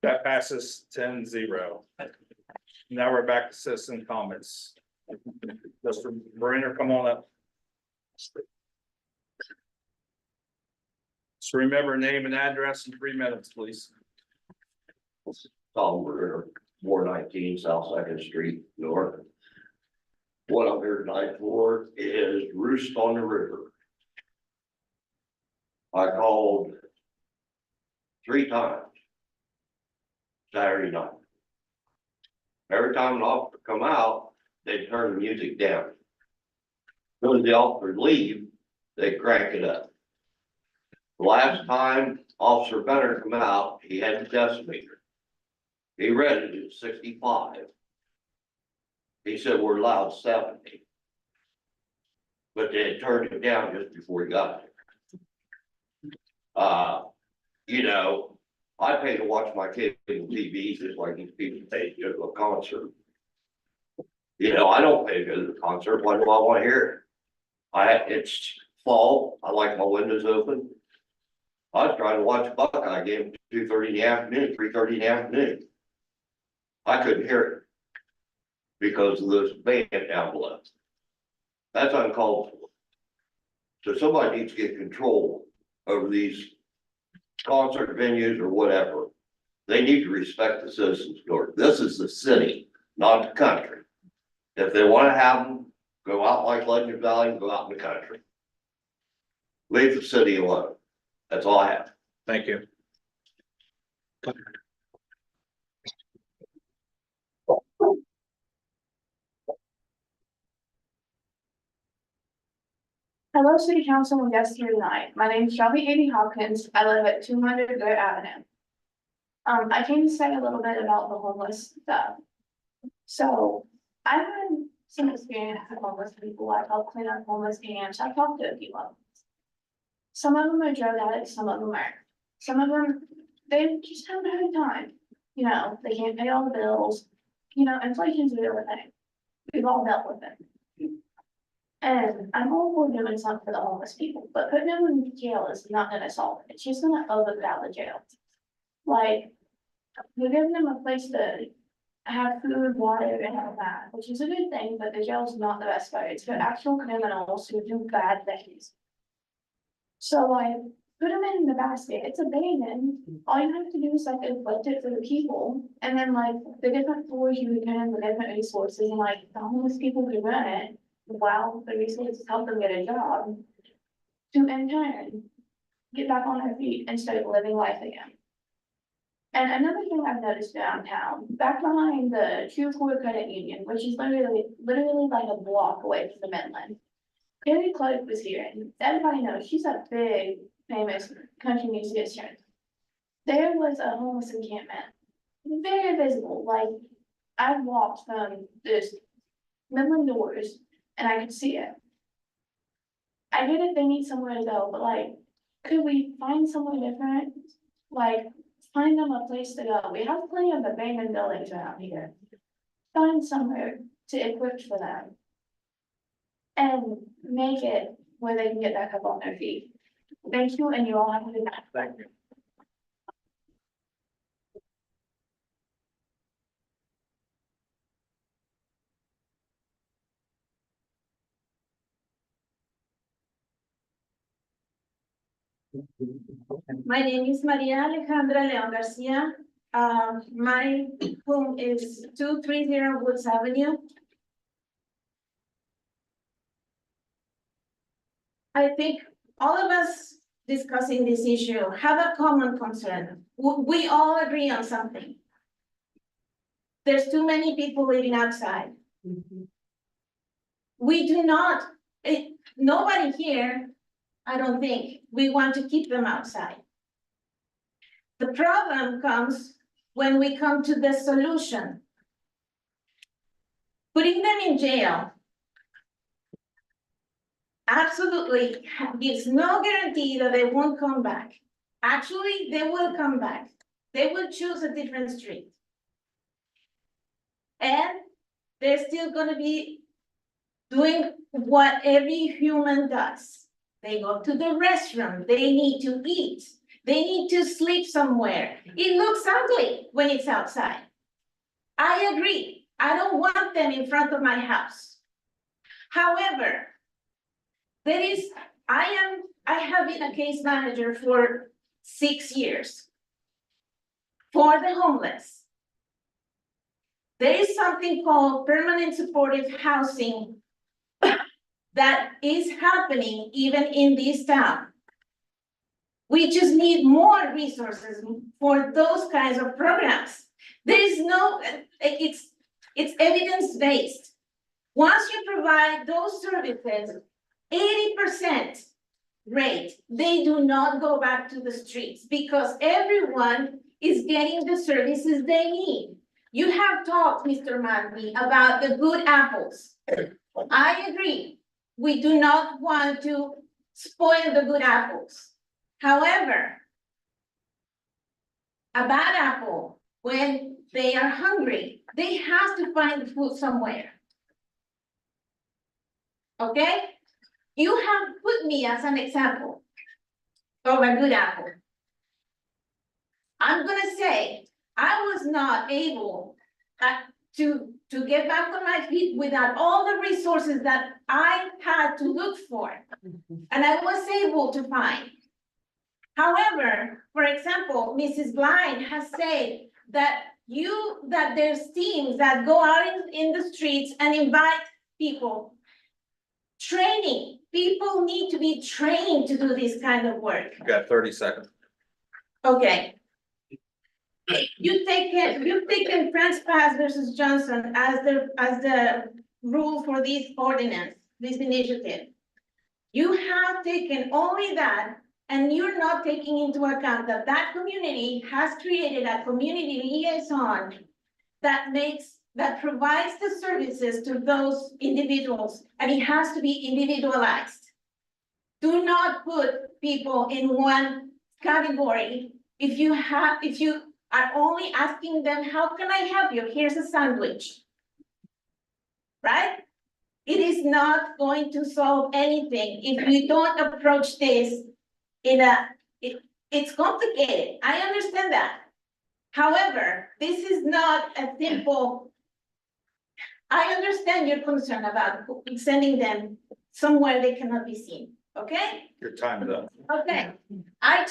Speaker 2: That passes 10-0. Now we're back to citizen comments. Mr. Brainer, come on up. So remember name and address in 3 minutes, please.
Speaker 15: Tom Ritter, 419 South Second Street, Newark. What I'm here tonight for is Roost on the River. I called 3 times Saturday night. Every time an officer come out, they turn the music down. As soon as the officers leave, they crank it up. The last time Officer Benner come out, he had the decimeter. He read it at 65. He said we're allowed 70. But they had turned it down just before he got there. You know, I pay to watch my cable TV just like these people pay to go to a concert. You know, I don't pay to go to the concert. Why do I want to hear it? It's fall. I like my windows open. I was trying to watch a Buckeye game at 2:30 in the afternoon, 3:30 in the afternoon. I couldn't hear it because of this band down below. That's uncalled for. So somebody needs to get control over these concert venues or whatever. They need to respect the citizens of Newark. This is the city, not the country. If they want to have them, go out like Legend Valley and go out in the country. Leave the city alone. That's all I have.
Speaker 2: Thank you.
Speaker 16: Hello, City Council and guests here tonight. My name is Shelby Amy Hopkins. I live at 200 Good Avenue. I came to say a little bit about the homeless stuff. So I've had some experience with homeless people. I've helped clean up homeless camps. I've talked to a few of them. Some of them are drug addicts, some of them aren't. Some of them, they just haven't had a time. You know, they can't pay all the bills. You know, inflation's a real thing. We've all dealt with it. And I'm all for doing something for the homeless people, but putting them in jail is not gonna solve it. It's just gonna overcrowd the jail. Like, you're giving them a place to have food, water, and all that, which is a good thing, but the jail's not the best way. It's for actual criminals who do bad things. So I put them in the basket. It's abandoned. All you have to do is like inflict it for the people. And then like the different floors you can, the different resources, and like the homeless people who run it, while the resources help them get a job, to in turn get back on their feet and start living life again. And another thing I've noticed downtown, back behind the True Core Credit Union, which is literally like a block away from the Midland. Carrie Clark was here, and everybody knows she's a big, famous country musician. There was a homeless encampment, very visible, like I walked from this Midland doors and I could see it. I get it, they need somewhere to go, but like, could we find somewhere different? Like, find them a place to go. We have plenty of abandoned buildings around here. Find somewhere to equip for them. And make it where they can get back up on their feet. Thank you, and you all have a good night.
Speaker 2: Thank you.
Speaker 17: My name is Maria Alejandra Leon Garcia. My home is 230 Woods Avenue. I think all of us discussing this issue have a common concern. We all agree on something. There's too many people living outside. We do not, nobody here, I don't think, we want to keep them outside. The problem comes when we come to the solution. Putting them in jail absolutely gives no guarantee that they won't come back. Actually, they will come back. They will choose a different street. And they're still gonna be doing what every human does. They go to the restroom, they need to eat, they need to sleep somewhere. It looks ugly when it's outside. I agree, I don't want them in front of my house. However, I have been a case manager for 6 years for the homeless. There is something called permanent supportive housing that is happening even in this town. We just need more resources for those kinds of programs. There is no, it's evidence-based. Once you provide those services, 80% rate, they do not go back to the streets because everyone is getting the services they need. You have talked, Mr. Manley, about the good apples. I agree. We do not want to spoil the good apples. However, a bad apple, when they are hungry, they have to find the food somewhere. Okay? You have put me as an example of a good apple. I'm gonna say, I was not able to get back on my feet without all the resources that I had to look for. And I was able to find. However, for example, Mrs. Blind has said that there's teams that go out in the streets and invite people. Training, people need to be trained to do this kind of work.
Speaker 2: You got 30 seconds.
Speaker 17: Okay. You've taken France Pass versus Johnson as the rule for this ordinance, this initiative. You have taken only that, and you're not taking into account that that community has created a community liaison that provides the services to those individuals, and it has to be individualized. Do not put people in one category. If you are only asking them, how can I help you? Here's a sandwich. Right? It is not going to solve anything if you don't approach this it's complicated. I understand that. However, this is not a simple. I understand your concern about sending them somewhere they cannot be seen, okay?
Speaker 2: Your time's up.
Speaker 17: Okay, I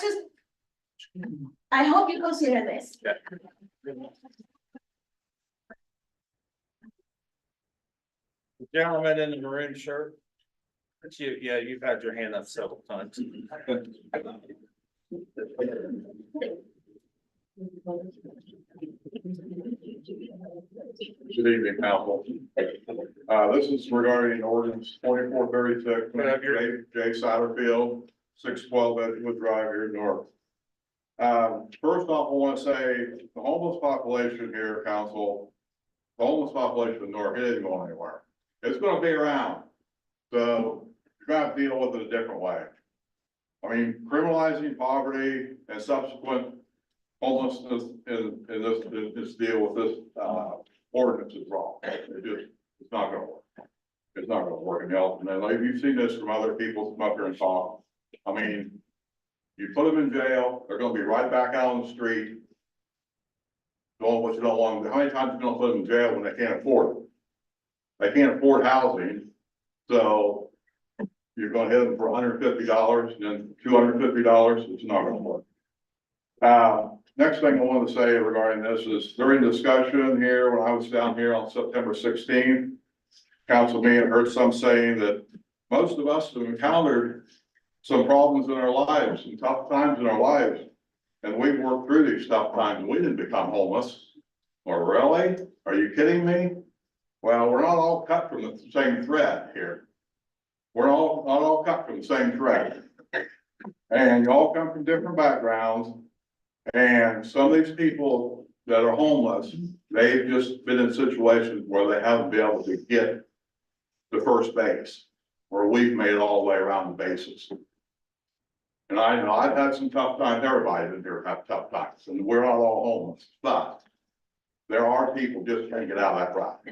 Speaker 17: hope you consider this.
Speaker 2: Yeah. Gentleman in the maroon shirt. That's you, yeah, you've had your hand up several times.
Speaker 6: Good evening, council. This is regarding ordinance 2436, Jay Satterfield, 612 Edgewood Drive here in Newark. First off, I want to say the homeless population here, council, the homeless population in Newark, it isn't going anywhere. It's going to be around. So you're going to have to deal with it a different way. I mean, criminalizing poverty and subsequent homelessness in this deal with this ordinance is wrong. It's not gonna work. It's not gonna work. And like you've seen this from other people come up here and talk. I mean, you put them in jail, they're gonna be right back out on the street. Doing what you don't want them to. How many times are you gonna put them in jail when they can't afford it? They can't afford housing, so you're gonna hit them for $150 and then $250. It's not gonna work. Next thing I want to say regarding this is during discussion here, when I was down here on September 16th, council meeting, heard some saying that most of us have encountered some problems in our lives, some tough times in our lives. And we've worked through these tough times and we didn't become homeless. Or really? Are you kidding me? Well, we're not all cut from the same thread here. We're not all cut from the same thread. And you all come from different backgrounds. And some of these people that are homeless, they've just been in situations where they haven't been able to get to first base, where we've made it all the way around the bases. And I know I've had some tough times. Everybody in here have tough times, and we're not all homeless, but there are people just can't get out of that rut.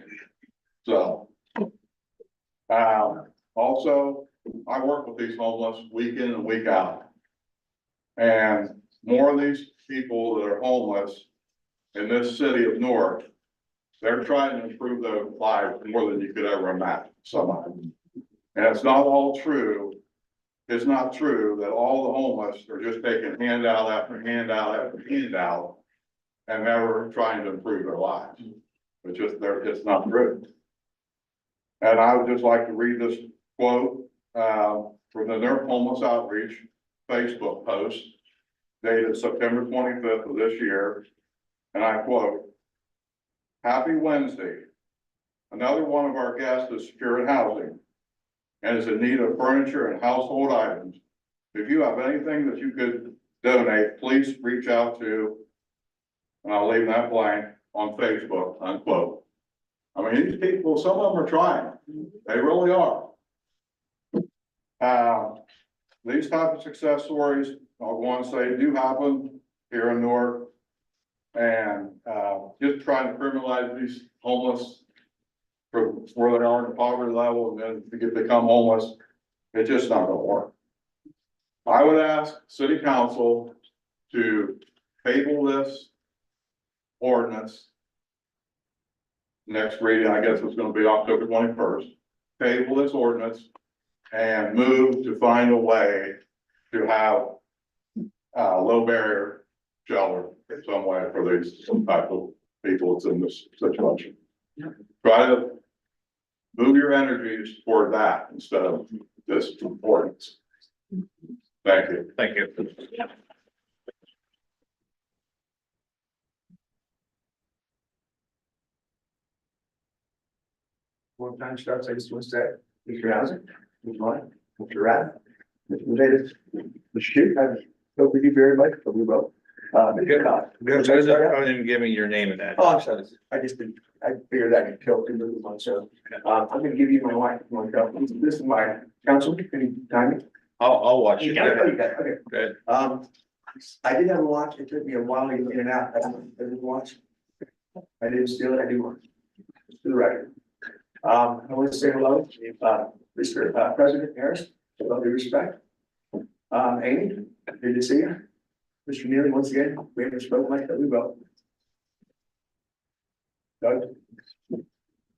Speaker 6: So, also, I work with these homeless week in and week out. And more of these people that are homeless in this city of Newark, they're trying to improve their lives more than you could ever imagine, somehow. And it's not all true. It's not true that all the homeless are just taking handout after handout after handout and never trying to improve their lives. It's not true. And I would just like to read this quote from the Newark Homeless Outreach Facebook post dated September 25th of this year. And I quote, "Happy Wednesday. Another one of our guests is securing housing and is in need of furniture and household items. If you have anything that you could donate, please reach out to," and I'll leave that blank, "on Facebook," unquote. I mean, these people, some of them are trying. They really are. These type of success stories, I want to say, do happen here in Newark. And just trying to criminalize these homeless from where they are in the poverty level and then to become homeless, it's just not gonna work. I would ask city council to table this ordinance. Next reading, I guess, is gonna be October 21st. Table this ordinance and move to find a way to have low barrier shelter in some way for these type of people that's in this situation. Try to move your energies toward that instead of this ordinance. Thank you.
Speaker 2: Thank you.
Speaker 14: One time starts, I just want to say, Mr. Hauser, Mr. Mike, Mr. Rath, Mr. Davis, Mr. Shoot, I hope you very much, but we will.
Speaker 2: Good. Good. I didn't even give me your name and that.
Speaker 14: Oh, I'm sorry. I figured I could kill two moves on, so, I'm gonna give you my wife, this is my counsel, any time.
Speaker 2: I'll watch it.
Speaker 14: Okay.
Speaker 2: Good.
Speaker 14: I did have a watch, it took me a while to get in and out, I didn't watch. I didn't steal it, I do want. To the record. I want to say hello, Mr. President Harris, with all due respect. Amy, good to see you. Mr. Neely, once again, we haven't spoken like that, we will. Doug?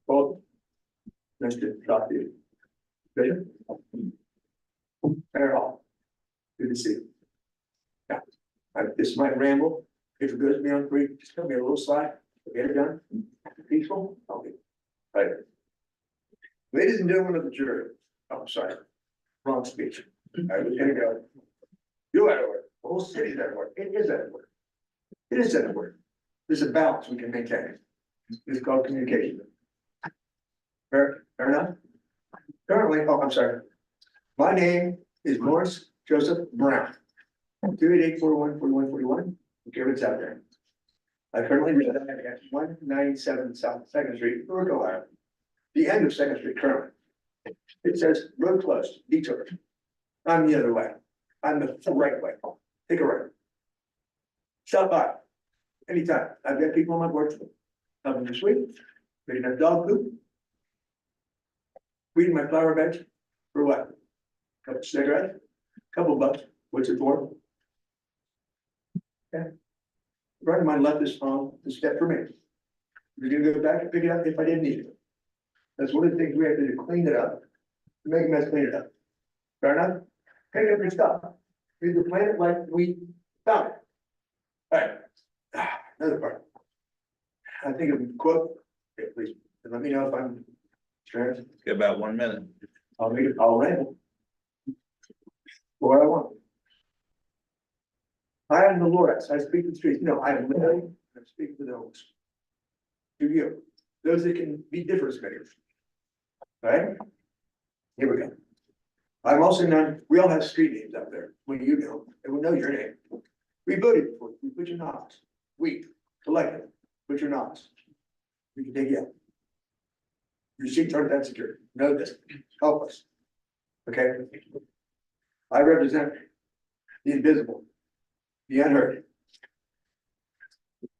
Speaker 14: Both? Nice to talk to you. Good? Mayor Hall. Good to see you. Yeah, this might ramble, if it goes beyond three, just give me a little slack, get it done, peaceful, okay. Right. Ladies and gentlemen of the jury, I'm sorry, wrong speech, I was gonna go. You out of work, the whole city's out of work, it is out of work. It is out of work, there's a balance we can maintain, it's called communication. Fair enough? Currently, oh, I'm sorry, my name is Morris Joseph Brown. 288-41-41-41, okay, it's out there. I currently reside at 197 South Second Street, Newark, Ohio. The end of Second Street currently. It says road closed, detour. I'm the other way. I'm the right way. Take a right. Stop by. Anytime. I've got people on my porch. Helping to sweep, making up dog poop. Weeding my flower beds. For what? Couple cigarettes, couple bucks. What's it for? Okay. Right of mine left this phone, the step for me. We're gonna go back and pick it up if I didn't need it. That's one of the things we have to do, clean it up. Make a mess, clean it up. Fair enough? Pick up your stuff. Leave the planet like we found it. All right. Another part. I think of a quote, okay, please, and let me know if I'm sure.
Speaker 2: Get about 1 minute.
Speaker 14: I'll make it, I'll ramble. What I want. I am the Lord, I speak to the streets, no, I am living, I'm speaking to the homeless. To you, those that can be difference makers. All right? Here we go. I'm also known, we all have street names out there, when you go, and we know your name. We voted for you, we put your noms, we collected, put your noms. We can take you out. Your seats aren't that secure, know this, help us. Okay? I represent the invisible, the unheard,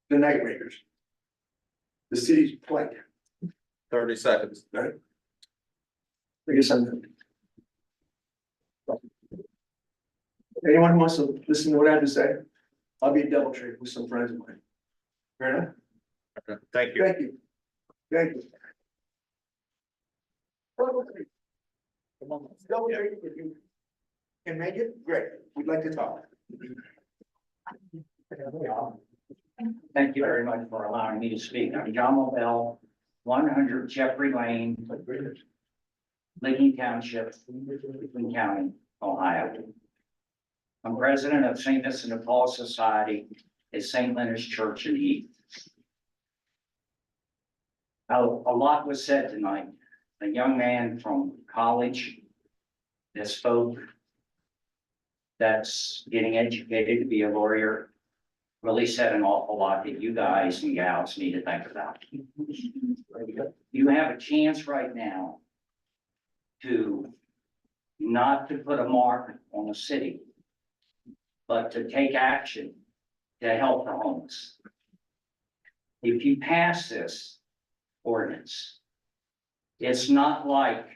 Speaker 14: the night raiders, the city's plight.
Speaker 2: 30 seconds.
Speaker 14: Right? I guess I'm. Anyone who wants to listen to what I have to say, I'll be a double tree with some friends of mine. Fair enough?
Speaker 2: Okay, thank you.
Speaker 14: Thank you. Thank you. Come on, double tree if you can make it, great, we'd like to talk.
Speaker 11: Thank you very much for allowing me to speak. I'm John Mobile, 100 Jeffrey Lane, Licking Township, Licking County, Ohio. I'm president of St. Vincent de Paul Society at St. Leonard's Church in Heath. A lot was said tonight. A young man from college that spoke, that's getting educated to be a lawyer, really said an awful lot that you guys and gals need to think about. You have a chance right now to not to put a mark on the city, but to take action to help the homeless. If you pass this ordinance, it's not like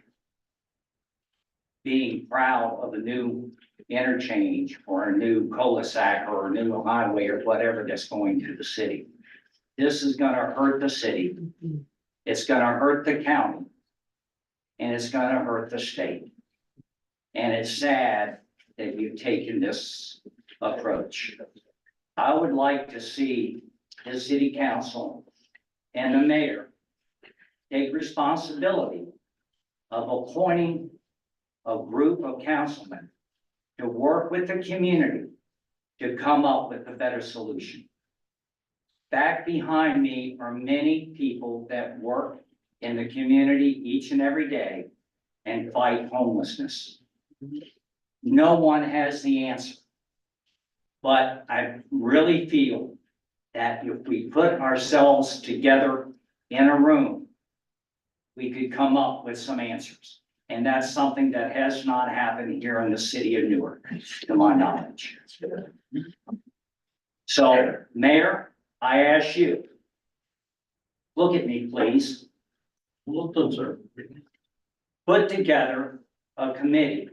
Speaker 11: being proud of a new interchange or a new cul-de-sac or a new highway or whatever that's going to the city. This is gonna hurt the city. It's gonna hurt the county. And it's gonna hurt the state. And it's sad that you've taken this approach. I would like to see the city council and the mayor take responsibility of appointing a group of councilmen to work with the community to come up with a better solution. Back behind me are many people that work in the community each and every day and fight homelessness. No one has the answer. But I really feel that if we put ourselves together in a room, we could come up with some answers. And that's something that has not happened here in the city of Newark, to my knowledge. So, Mayor, I ask you, look at me, please. Look, sir. Put together a committee,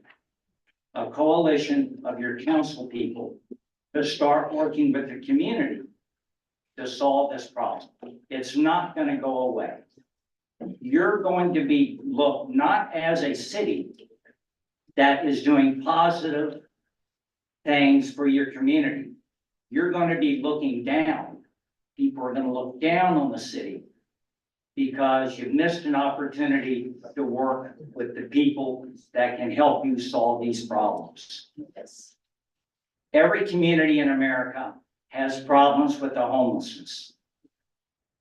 Speaker 11: a coalition of your council people to start working with the community to to solve this problem. It's not gonna go away. You're going to be looked not as a city that is doing positive things for your community. You're going to be looking down. People are going to look down on the city because you've missed an opportunity to work with the people that can help you solve these problems. Every community in America has problems with the homelessness.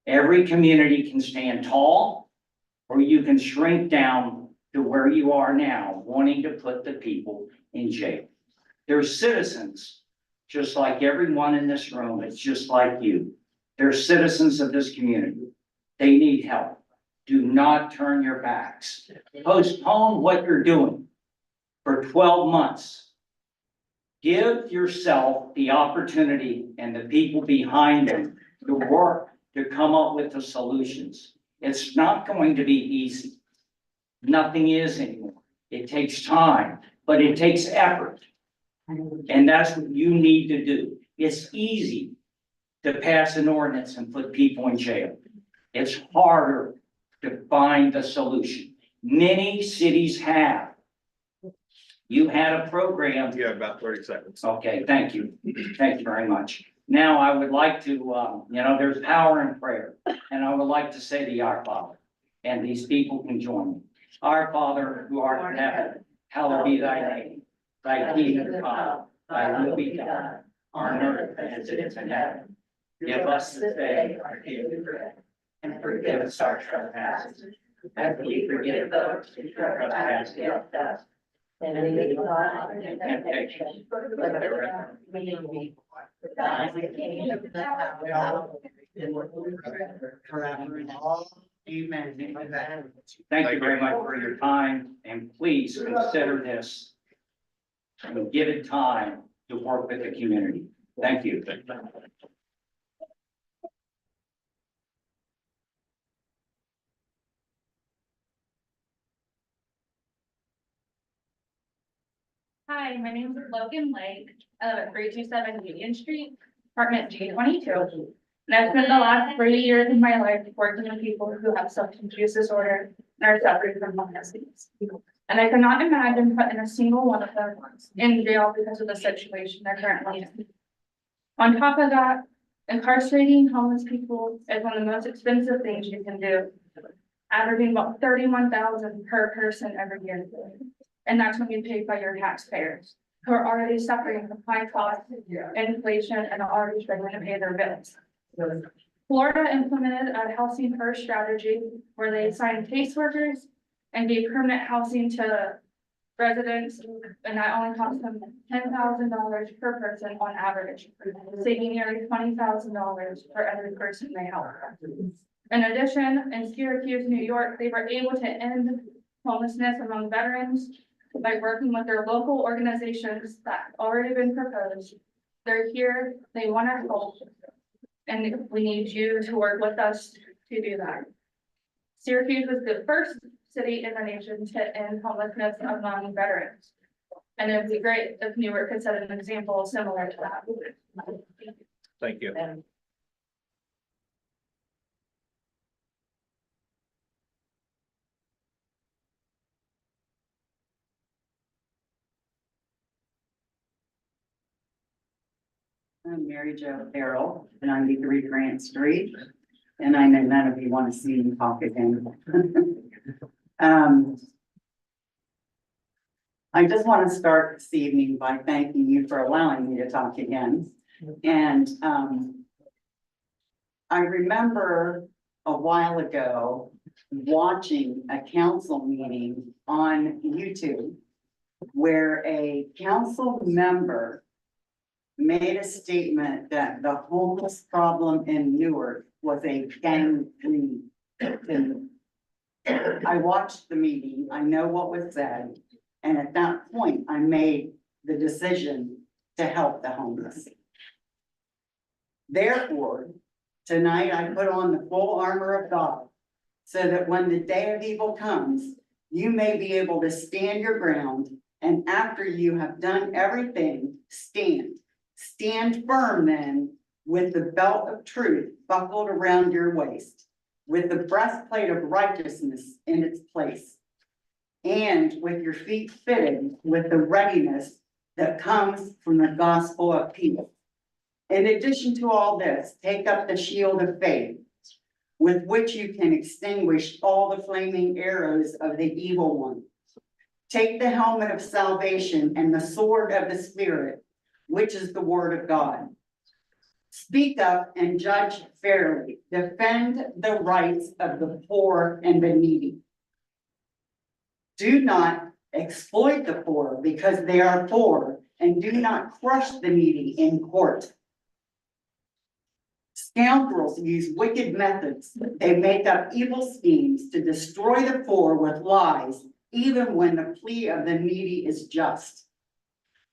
Speaker 11: Every community can stand tall, or you can shrink down to where you are now, wanting to put the people in jail. They're citizens, just like everyone in this room. It's just like you. They're citizens of this community. They need help. Do not turn your backs. Postpone what you're doing for 12 months. Give yourself the opportunity and the people behind you to work to come up with the solutions. It's not going to be easy. Nothing is anymore. It takes time, but it takes effort. And that's what you need to do. It's easy to pass an ordinance and put people in jail. It's harder to find the solution. Many cities have. You had a program.
Speaker 2: Yeah, about 30 seconds.
Speaker 11: Okay, thank you. Thank you very much. Now, I would like to, there's power in prayer, and I would like to say the Our Father, and these people can join me. Our Father, who art in heaven, hallowed be thy name. Thy kingdom come, thy will be done, on earth as it is in heaven. Give us this day our daily bread, and forgive us our trespasses, as we forgive those who trespass against us. And lead us not into temptation, but deliver us from evil. Thine is the kingdom, the power, and forever and all. Amen. Thank you very much for your time, and please consider this and give it time to work with the community. Thank you.
Speaker 16: Hi, my name is Logan Lake. I live at 327 Union Street, apartment G22. And I've spent the last 3 years of my life working with people who have substance use disorder and are suffering from homelessness. And I cannot imagine putting a single one of them in jail because of the situation they're currently in. On top of that, incarcerating homeless people is one of the most expensive things you can do, averaging about $31,000 per person every year. And that's when you pay by your taxpayers, who are already suffering from high costs, inflation, and are already struggling to pay their bills. Florida implemented a housing first strategy where they assigned caseworkers and gave permanent housing to residents, and that only cost them $10,000 per person on average, saving nearly $20,000 for every person they help. In addition, in Syracuse, New York, they were able to end homelessness among veterans by working with their local organizations that have already been proposed. They're here, they want our help, and we need you to work with us to do that. Syracuse was the first city in the nation to end homelessness among veterans. And it would be great if Newark could set an example similar to that.
Speaker 2: Thank you.
Speaker 18: I'm Mary Jo Farrell, and I'm at 3 Grant Street, and I know none of you want to see me talk again. I just want to start this evening by thanking you for allowing me to talk again. And I remember a while ago watching a council meeting on YouTube where a council member made a statement that the homeless problem in Newark was a gang thing. I watched the meeting, I know what was said, and at that point, I made the decision to help the homeless. Therefore, tonight I put on the full armor of God, so that when the day of evil comes, you may be able to stand your ground, and after you have done everything, stand. Stand firm then, with the belt of truth buckled around your waist, with the breastplate of righteousness in its place, and with your feet fitted with the readiness that comes from the gospel of peace. In addition to all this, take up the shield of faith, with which you can extinguish all the flaming arrows of the evil one. Take the helmet of salvation and the sword of the Spirit, which is the word of God. Speak up and judge fairly. Defend the rights of the poor and the needy. Do not exploit the poor because they are poor, and do not crush the needy in court. Scoundrels use wicked methods. They make up evil schemes to destroy the poor with lies, even when the plea of the needy is just.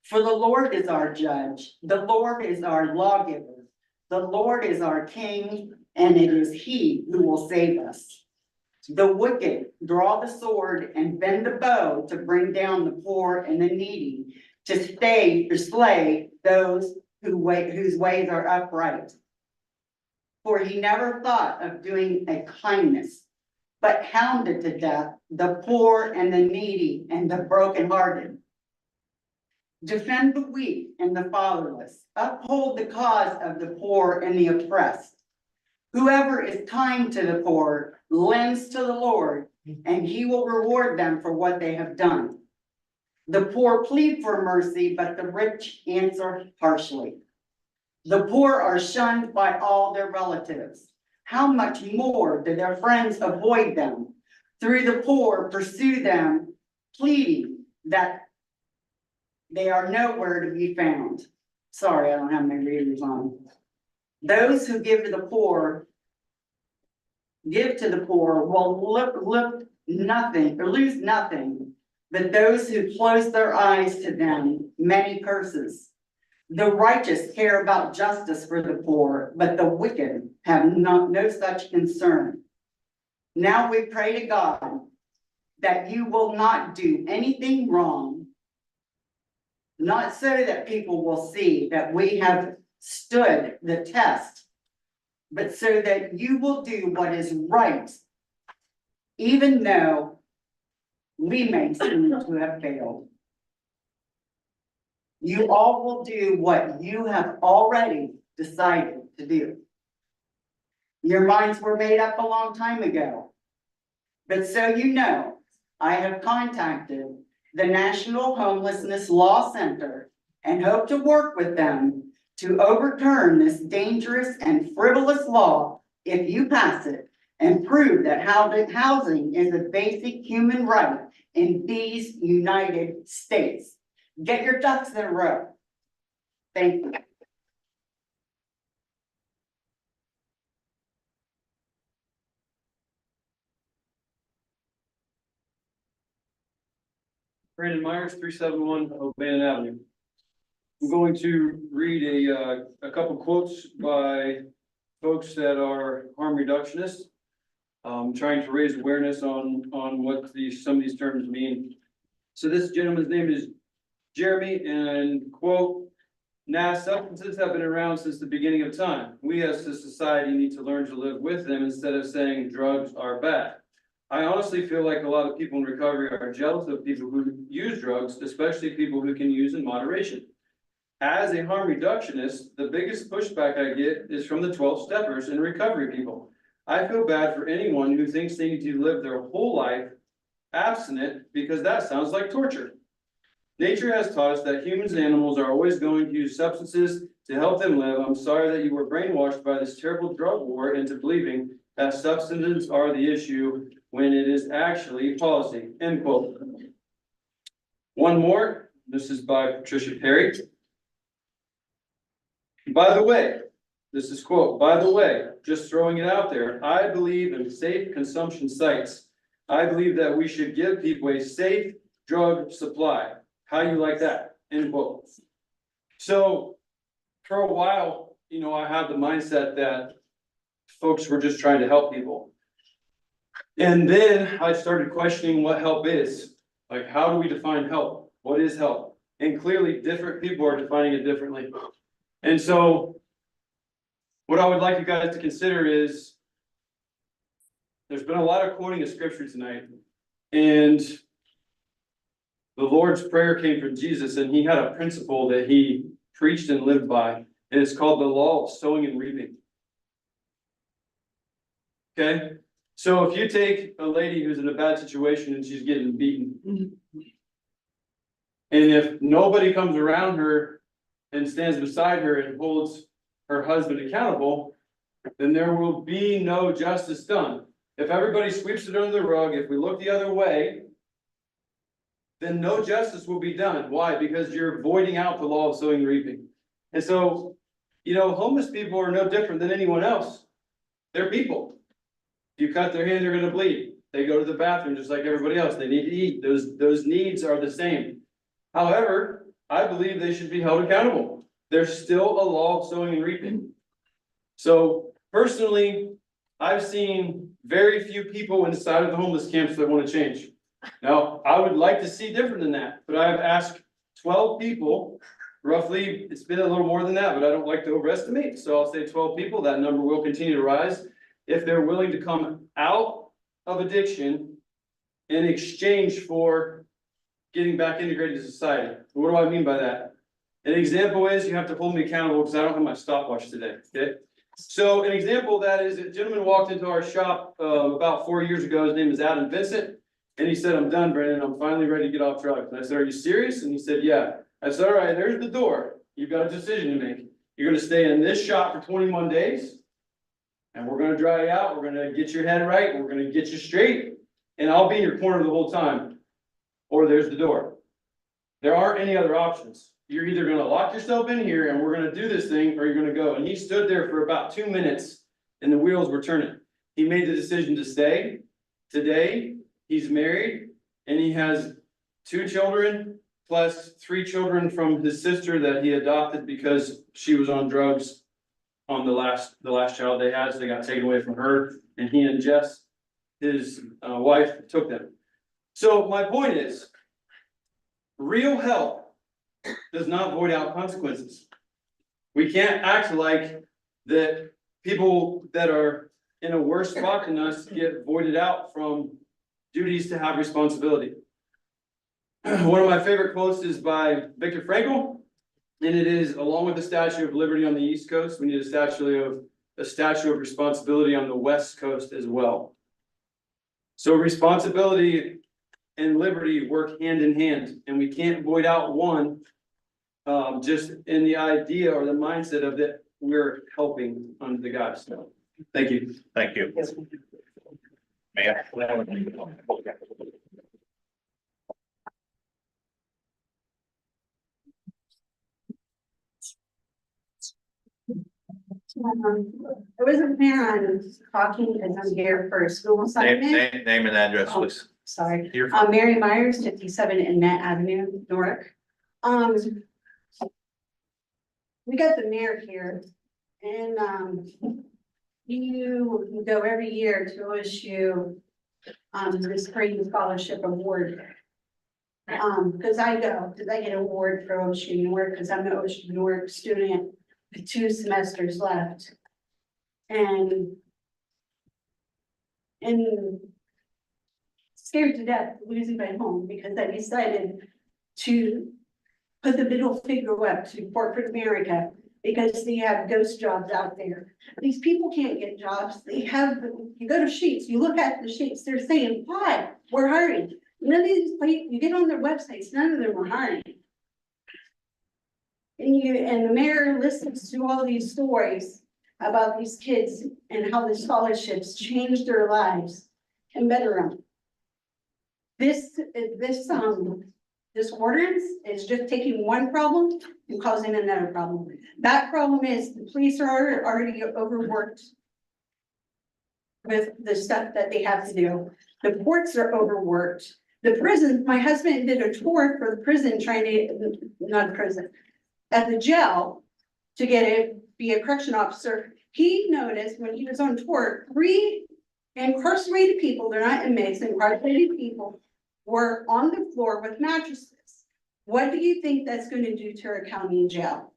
Speaker 18: For the Lord is our judge, the Lord is our lawgiver, the Lord is our king, and it is he who will save us. The wicked draw the sword and bend the bow to bring down the poor and the needy, to slay those whose ways are upright. For he never thought of doing a kindness, but hounded to death the poor and the needy and the brokenhearted. Defend the weak and the fatherless. Uphold the cause of the poor and the oppressed. Whoever is kind to the poor lends to the Lord, and he will reward them for what they have done. The poor plead for mercy, but the rich answer harshly. The poor are shunned by all their relatives. How much more do their friends avoid them? Through the poor pursue them, pleading that they are nowhere to be found. Sorry, I don't have my readers on. Those who give to the poor will look nothing or lose nothing, but those who close their eyes to them, many curses. The righteous care about justice for the poor, but the wicked have no such concern. Now we pray to God that you will not do anything wrong, not so that people will see that we have stood the test, but so that you will do what is right, even though we may seem to have failed. You all will do what you have already decided to do. Your minds were made up a long time ago. But so you know, I have contacted the National Homelessness Law Center and hope to work with them to overturn this dangerous and frivolous law if you pass it and prove that housing is a basic human right in these United States. Get your ducks in a row. Thank you.
Speaker 19: Brandon Myers, 371 O'Bannon Avenue. I'm going to read a couple quotes by folks that are harm reductionists. Trying to raise awareness on what some of these terms mean. So this gentleman's name is Jeremy, and quote, substances have been around since the beginning of time. We as a society need to learn to live with them instead of saying drugs are bad. I honestly feel like a lot of people in recovery are jealous of people who use drugs, especially people who can use in moderation. As a harm reductionist, the biggest pushback I get is from the 12 steppers and recovery people. I feel bad for anyone who thinks they need to live their whole life abstinent because that sounds like torture. Nature has taught us that humans and animals are always going to use substances to help them live. I'm sorry that you were brainwashed by this terrible drug war into believing that substances are the issue when it is actually policy, end quote. One more, this is by Patricia Perry. By the way, this is quote, by the way, just throwing it out there, I believe in safe consumption sites. I believe that we should give people a safe drug supply. How do you like that? End quote. So for a while, I had the mindset that folks were just trying to help people. And then I started questioning what help is. Like, how do we define help? What is help? And clearly different people are defining it differently. And so what I would like you guys to consider is there's been a lot of quoting of scripture tonight, and the Lord's Prayer came from Jesus, and he had a principle that he preached and lived by, and it's called the law of sowing and reaping. Okay, so if you take a lady who's in a bad situation and she's getting beaten, and if nobody comes around her and stands beside her and holds her husband accountable, then there will be no justice done. If everybody sweeps it under the rug, if we look the other way, then no justice will be done. Why? Because you're voiding out the law of sowing and reaping. And so, you know, homeless people are no different than anyone else. They're people. If you cut their hand, they're gonna bleed. They go to the bathroom just like everybody else. They need to eat. Those needs are the same. However, I believe they should be held accountable. There's still a law of sowing and reaping. So personally, I've seen very few people inside of the homeless camps that want to change. Now, I would like to see different than that, but I've asked 12 people, roughly, it's been a little more than that, but I don't like to overestimate, so I'll say 12 people, that number will continue to rise. If they're willing to come out of addiction in exchange for getting back integrated to society. What do I mean by that? An example is, you have to hold me accountable because I don't have my stopwatch today, okay? So an example of that is a gentleman walked into our shop about 4 years ago. His name is Adam Vincent. And he said, "I'm done, Brandon. I'm finally ready to get off drugs." And I said, "Are you serious?" And he said, "Yeah." I said, "All right, there's the door. You've got a decision to make. You're gonna stay in this shop for 21 days. And we're gonna dry you out. We're gonna get your head right. We're gonna get you straight. And I'll be in your corner the whole time. Or there's the door. There aren't any other options. You're either gonna lock yourself in here and we're gonna do this thing, or you're gonna go." And he stood there for about 2 minutes and the wheels were turning. He made the decision to stay. Today, he's married and he has 2 children plus 3 children from his sister that he adopted because she was on drugs on the last child they had, so they got taken away from her, and he and Jess, his wife, took them. So my point is, real help does not void out consequences. We can't act like that people that are in a worse spot than us get voided out from duties to have responsibility. One of my favorite quotes is by Viktor Frankl, and it is, "Along with the Statue of Liberty on the East Coast, we need a statue of responsibility on the West Coast as well." So responsibility and liberty work hand in hand, and we can't void out one just in the idea or the mindset of that we're helping under the guise. So, thank you.
Speaker 2: Thank you. Man.
Speaker 12: I wasn't planning on talking because I'm here for a school assignment.
Speaker 2: Name and address,
Speaker 12: Oh,
Speaker 2: please.
Speaker 12: Sorry,
Speaker 2: You're fine.
Speaker 12: Mary Myers, 57 Annette Avenue, Newark. We got the mayor here and, you go every year to issue, this Green Scholarship Award. Cause I get an award for OSU Newark, cause I'm an OSU Newark student with 2 semesters left. And scared to death losing my home because I decided to put the middle finger up to corporate America because they have ghost jobs out there. These people can't get jobs. They have, you go to Sheets, you look at the sheets, they're saying, "Hi, we're hiring." None of these, you get on their websites, none of them are hiring. And the mayor listens to all these stories about these kids and how the scholarships changed their lives and better them. This ordinance is just taking one problem and causing another problem. That problem is the police are already overworked with the stuff that they have to do. The courts are overworked. The prison, my husband did a tour for the prison at the jail to be a correction officer. He noticed when he was on tour, 3 incarcerated people, they're not inmates, incarcerated people were on the floor with mattresses. What do you think that's going to do to our county jail?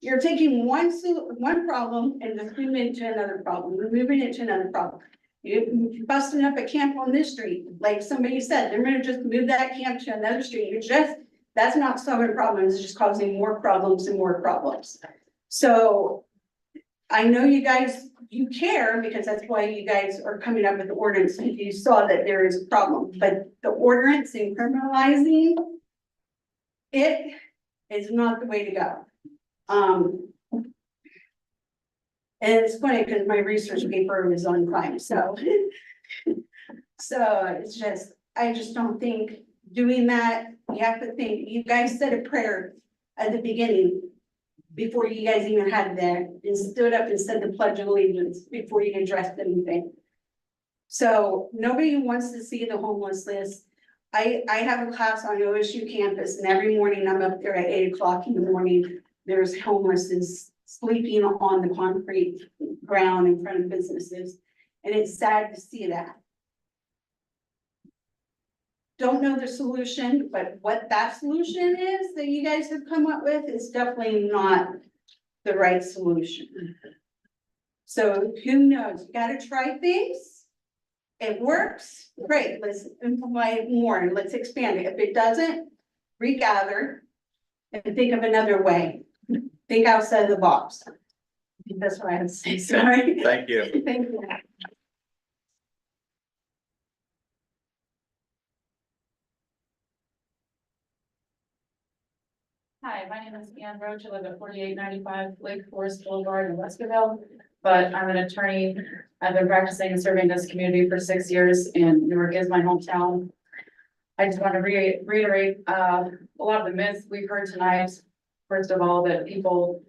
Speaker 12: You're taking one problem and just moving it to another problem, we're moving it to another problem. You're busting up a camp on this street, like somebody said, they're gonna just move that camp to another street, that's not solving problems, it's just causing more problems and more problems. So I know you guys, you care because that's why you guys are coming up with the ordinance, if you saw that there is a problem, but the ordinance in criminalizing it is not the way to go. And it's funny because my research paper was on crime, so. So it's just, I just don't think doing that, you have to think, you guys said a prayer at the beginning. Before you guys even had that, and stood up and said the Pledge of Allegiance before you addressed anything. So nobody wants to see the homeless list. I have a class on OSU campus and every morning I'm up there at 8 o'clock in the morning. There's homeless sleeping on the concrete ground in front of businesses. And it's sad to see that. Don't know the solution, but what that solution is that you guys have come up with is definitely not the right solution. So who knows, you gotta try things. It works, great, let's implement it more and let's expand it. If it doesn't, regather and think of another way. Think outside the box. I think that's what I have to say, sorry.
Speaker 2: Thank you.
Speaker 12: Thank you.
Speaker 3: Hi, my name is Ann Roach. I live at 4895 Lake Forest Boulevard in Westerville, but I'm an attorney. I've been practicing and serving this community for 6 years, and Newark is my hometown. I just want to reiterate a lot of the myths we've heard tonight. First of all, that people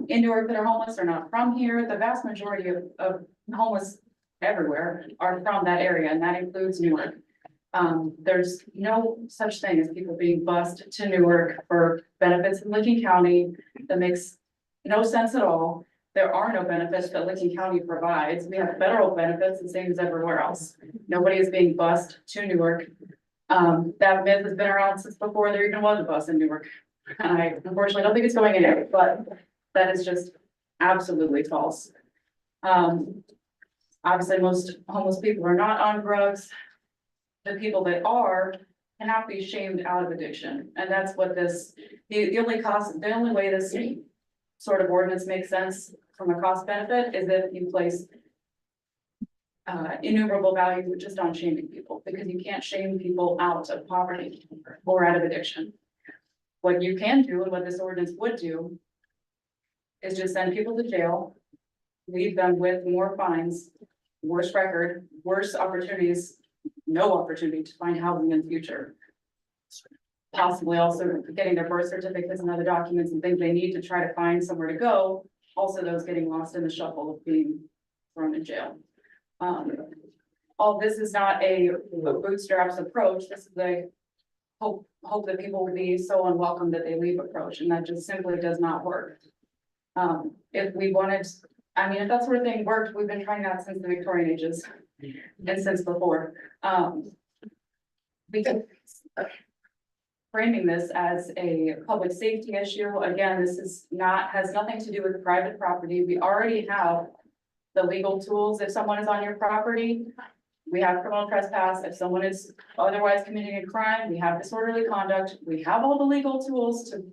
Speaker 3: in Newark that are homeless are not from here. The vast majority of homeless everywhere are from that area, and that includes Newark. There's no such thing as people being bused to Newark for benefits in Licking County. That makes no sense at all. There are no benefits that Licking County provides. We have federal benefits the same as everywhere else. Nobody is being bused to Newark. That myth has been around since before there even was a bus in Newark. And I unfortunately don't think it's going anywhere, but that is just absolutely false. Obviously, most homeless people are not on drugs. The people that are cannot be shamed out of addiction. And that's what the only way this sort of ordinance makes sense from a cost benefit is if you place innumerable value just on shaming people, because you can't shame people out of poverty or out of addiction. What you can do and what this ordinance would do is just send people to jail, leave them with more fines, worse record, worse opportunities, no opportunity to find housing in the future. Possibly also getting their birth certificates and other documents and things they need to try to find somewhere to go. Also those getting lost in the shuffle of being thrown in jail. All this is not a bootstraps approach. This is a hope that people will be so unwelcome that they leave approach, and that just simply does not work. If we wanted, if that sort of thing worked, we've been trying that since the Victorian ages and since before. Because framing this as a public safety issue, again, this has nothing to do with private property. We already have the legal tools. If someone is on your property, we have criminal trespass. If someone is otherwise committing a crime, we have disorderly conduct. We have all the legal tools to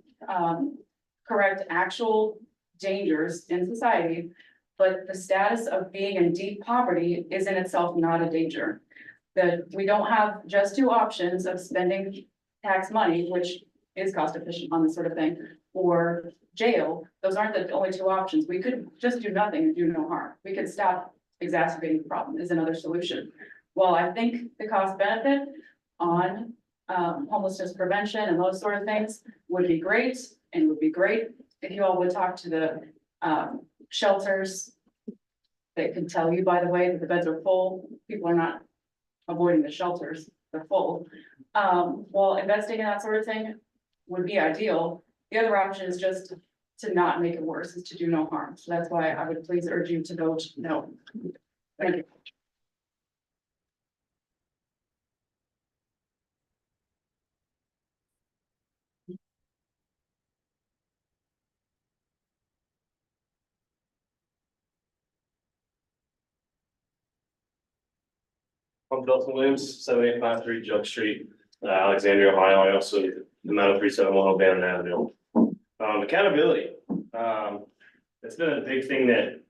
Speaker 3: correct actual dangers in society. But the status of being in deep poverty is in itself not a danger. That we don't have just two options of spending tax money, which is cost efficient on this sort of thing, or jail. Those aren't the only two options. We could just do nothing and do no harm. We could stop exacerbating the problem is another solution. Well, I think the cost benefit on homelessness prevention and those sort of things would be great, and would be great if you all would talk to the shelters. They can tell you, by the way, that the beds are full. People are not avoiding the shelters, they're full. Well, investing in that sort of thing would be ideal. The other option is just to not make it worse, is to do no harm. So that's why I would please urge you to vote no. Thank you.
Speaker 20: I'm Dalton Williams, 7853 Jug Street, Alexandria, Ohio. I also am at 371 O'Bannon Avenue. Accountability. It's been a big thing that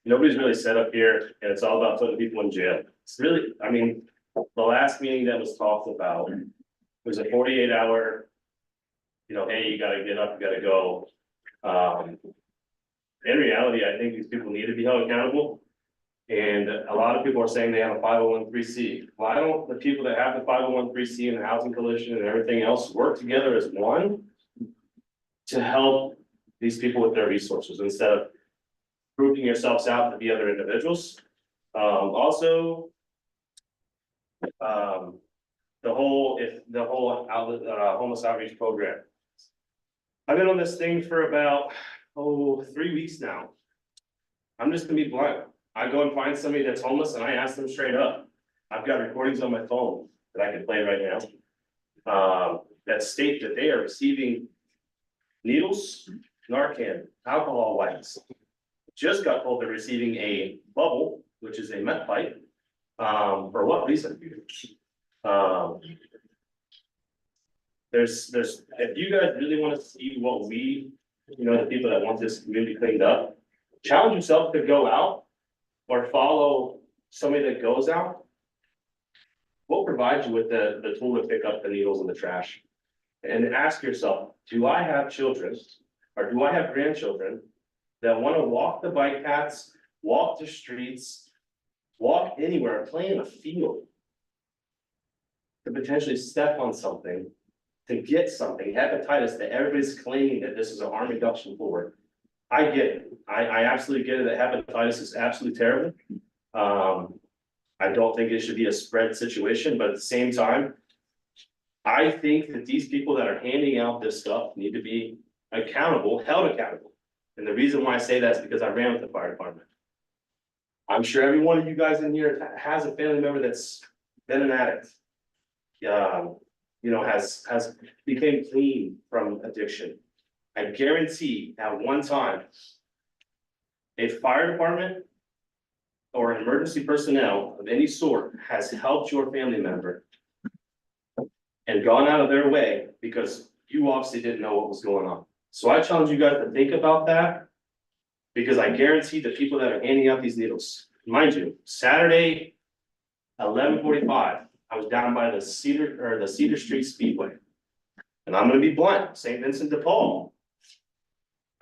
Speaker 20: nobody's really set up here, and it's all about putting people in jail. It's really, I mean, the last meeting that was talked about was a 48-hour, hey, you gotta get up, you gotta go. In reality, I think these people need to be held accountable. And a lot of people are saying they have a 501(c). Why don't the people that have the 501(c) and the housing coalition and everything else work together as one to help these people with their resources instead of grouping yourselves out to be other individuals? The whole homeless outreach program. I've been on this thing for about 3 weeks now. I'm just gonna be blunt. I go and find somebody that's homeless and I ask them straight up. I've got recordings on my phone that I can play right now. That state that they are receiving needles, Narcan, alcohol wipes. Just got told they're receiving a bubble, which is a meth pipe. For what reason? There's, if you guys really want to see what we, the people that want this community cleaned up, challenge yourself to go out or follow somebody that goes out. We'll provide you with the tool to pick up the needles in the trash. And ask yourself, do I have children or do I have grandchildren that want to walk the bike paths, walk the streets, walk anywhere, play in a field to potentially step on something, to get something, hepatitis that everybody's claiming that this is a harm reduction for? I get it. I absolutely get it that hepatitis is absolutely terrible. I don't think it should be a spread situation, but at the same time, I think that these people that are handing out this stuff need to be accountable, held accountable. And the reason why I say that is because I ran with the fire department. I'm sure every one of you guys in here has a family member that's been an addict. Has became clean from addiction. I guarantee at one time, a fire department or an emergency personnel of any sort has helped your family member and gone out of their way because you obviously didn't know what was going on. So I challenge you guys to think about that, because I guarantee the people that are handing out these needles, mind you, Saturday, 11:45, I was down by the Cedar Street Speedway. And I'm gonna be blunt, St. Vincent de Paul.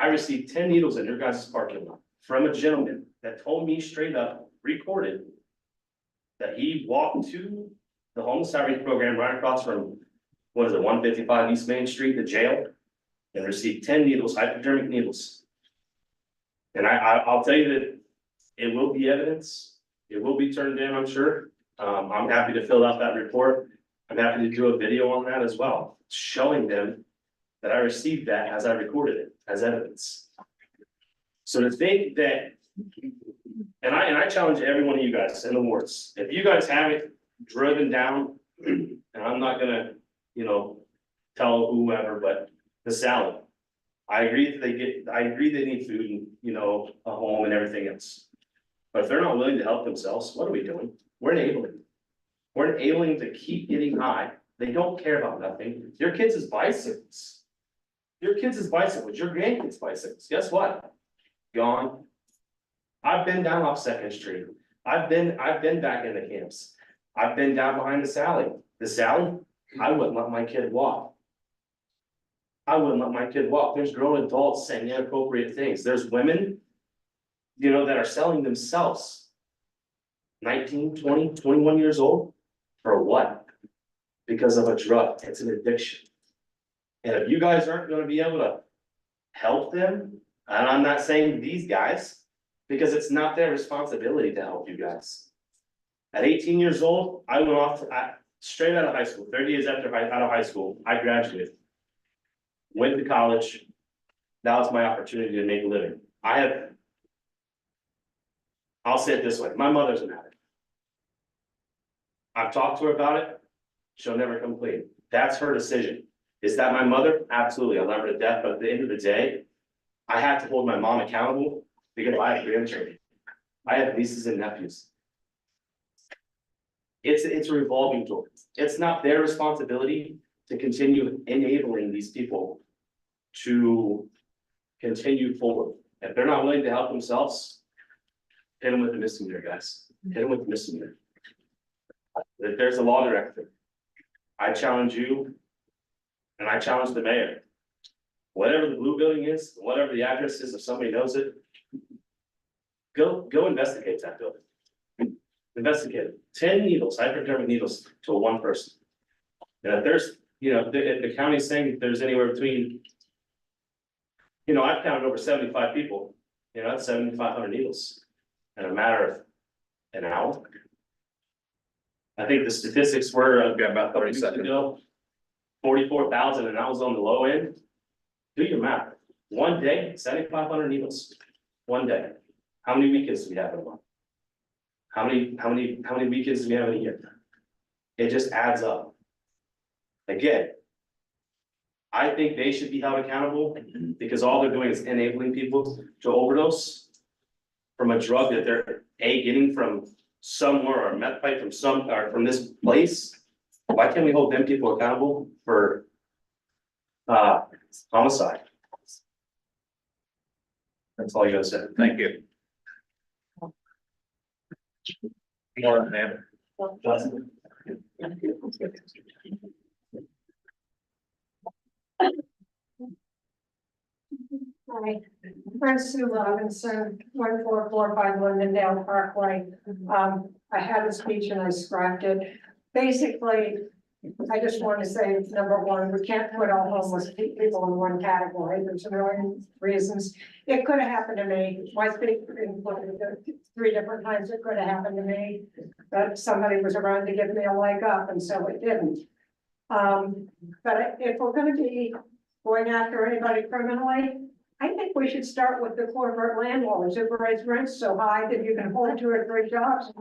Speaker 20: I received 10 needles in your guys' parking lot from a gentleman that told me straight up, recorded, that he walked to the homeless outreach program right across from, 155 East Main Street, the jail, and received 10 needles, hypodermic needles. And I'll tell you that it will be evidence. It will be turned in, I'm sure. I'm happy to fill out that report. I'm happy to do a video on that as well, showing them that I received that as I recorded it as evidence. So to think that, and I challenge every one of you guys in the wards, if you guys have it driven down, and I'm not gonna, tell whoever, but the salad. I agree they need food and, a home and everything else. But if they're not willing to help themselves, what are we doing? We're enabling. We're enabling to keep getting high. They don't care about nothing. Your kids is bicycles. Your grandkids' bicycles. Guess what? Gone. I've been down off 2nd Street. I've been back in the camps. I've been down behind the Sally. The Sally, I wouldn't let my kid walk. There's grown adults saying inappropriate things. There's women, that are selling themselves. 19, 20, 21 years old. For what? Because of a drug. It's an addiction. And if you guys aren't gonna be able to help them, and I'm not saying these guys, because it's not their responsibility to help you guys. At 18 years old, I went off straight out of high school, 30 years out of high school, I graduated. Went to college. That was my opportunity to make a living. I'll say it this way, my mother's an addict. I've talked to her about it. She'll never come clean. That's her decision. Is that my mother? Absolutely. I love her to death, but at the end of the day, I have to hold my mom accountable because I have grandchildren. I have nieces and nephews. It's a revolving door. It's not their responsibility to continue enabling these people to continue forward. If they're not willing to help themselves, hit them with the misdemeanor, guys. Hit them with the misdemeanor. If there's a law director, I challenge you and I challenge the mayor. Whatever the blue building is, whatever the address is, if somebody knows it, go investigate that building. Investigate it. 10 needles, hypodermic needles to one person. And if there's, if the county's saying that there's anywhere between, I've counted over 75 people, that's 7,500 needles in a matter of an hour. I think the statistics were about 30 seconds ago, 44,000, and that was on the low end. Do your math. One day, 7,500 needles. One day. How many weekends do we have in a month? How many weekends do we have in a year? It just adds up. Again, I think they should be held accountable because all they're doing is enabling people to overdose from a drug that they're getting from somewhere, or a meth pipe from this place. Why can't we hold them people accountable for homicide? That's all you gotta say.
Speaker 2: Thank you. More than
Speaker 21: Hi, I'm Sue Robinson, 14451 Lindale Parkway. I had a speech and I scrapped it. Basically, I just want to say, number one, we can't put all homeless people in one category. There's a million reasons. It could have happened to me. My speech included 3 different times it could have happened to me. But somebody was around to give me a leg up, and so it didn't. But if we're going to be going after anybody criminally, I think we should start with the corporate landlords who raise rents so high that you can hold 2 or 3 jobs.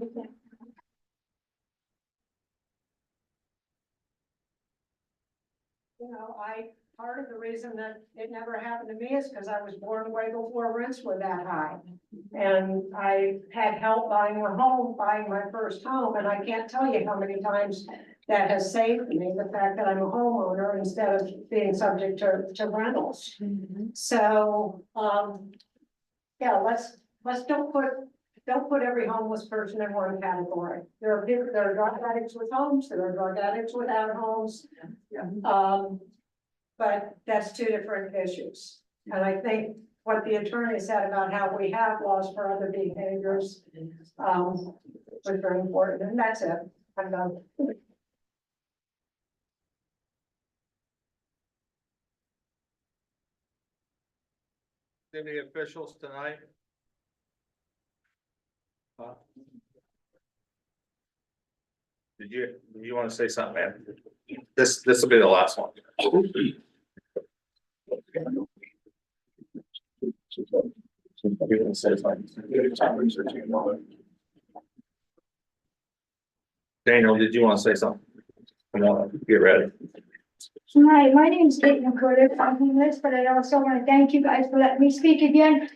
Speaker 21: Part of the reason that it never happened to me is because I was born way before rents were that high. And I had help buying my first home, and I can't tell you how many times that has saved me, the fact that I'm a homeowner instead of being subject to rentals. So, yeah, let's don't put every homeless person in one category. There are drug addicts with homes, there are drug addicts without homes. But that's 2 different issues. And I think what the attorney said about how we have laws for other behaviors was very important, and that's it. I'm done.
Speaker 2: City officials tonight? Did you want to say something, man? This will be the last one. Daniel, did you want to say something? Come on, get ready.
Speaker 22: Hi, my name is Kate McCurdy. I'm homeless, but I also want to thank you guys for letting me speak again.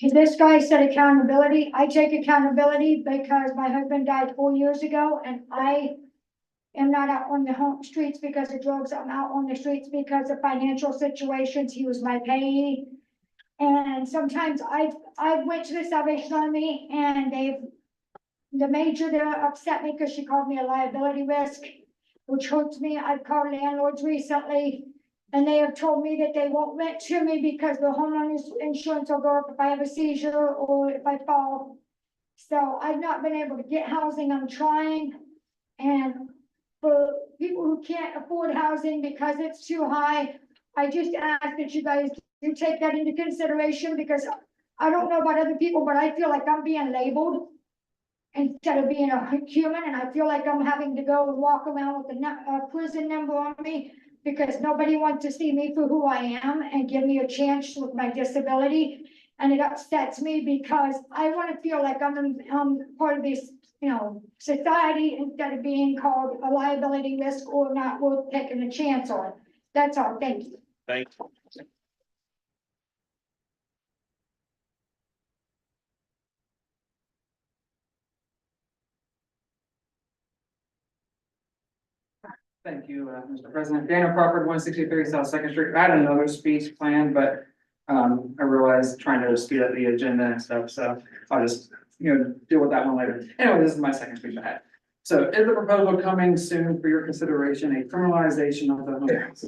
Speaker 22: This guy said accountability. I take accountability because my husband died 4 years ago, and I am not out on the home streets because of drugs. I'm out on the streets because of financial situations. He was my payee. And sometimes I went to the Salvation Army, and the major there upset me because she called me a liability risk, which hurts me. I've called landlords recently, and they have told me that they won't rent to me because the homeowner's insurance will go up if I have a seizure or if I fall. So I've not been able to get housing. I'm trying. And for people who can't afford housing because it's too high, I just ask that you guys do take that into consideration, because I don't know about other people, but I feel like I'm being labeled instead of being a human, and I feel like I'm having to go and walk around with a prison number on me because nobody wants to see me for who I am and give me a chance with my disability. And it upsets me because I want to feel like I'm part of this, society, instead of being called a liability risk or not worth taking a chance on. That's all. Thank you.
Speaker 2: Thank you.
Speaker 8: Thank you, Mr. President. Daniel Crawford, 163 South Second Street. I had another speech planned, but I realized trying to speed up the agenda and stuff, so I'll just, deal with that one later. Anyway, this is my second speech I had. So is the proposal coming soon for your consideration, a criminalization of the homeless?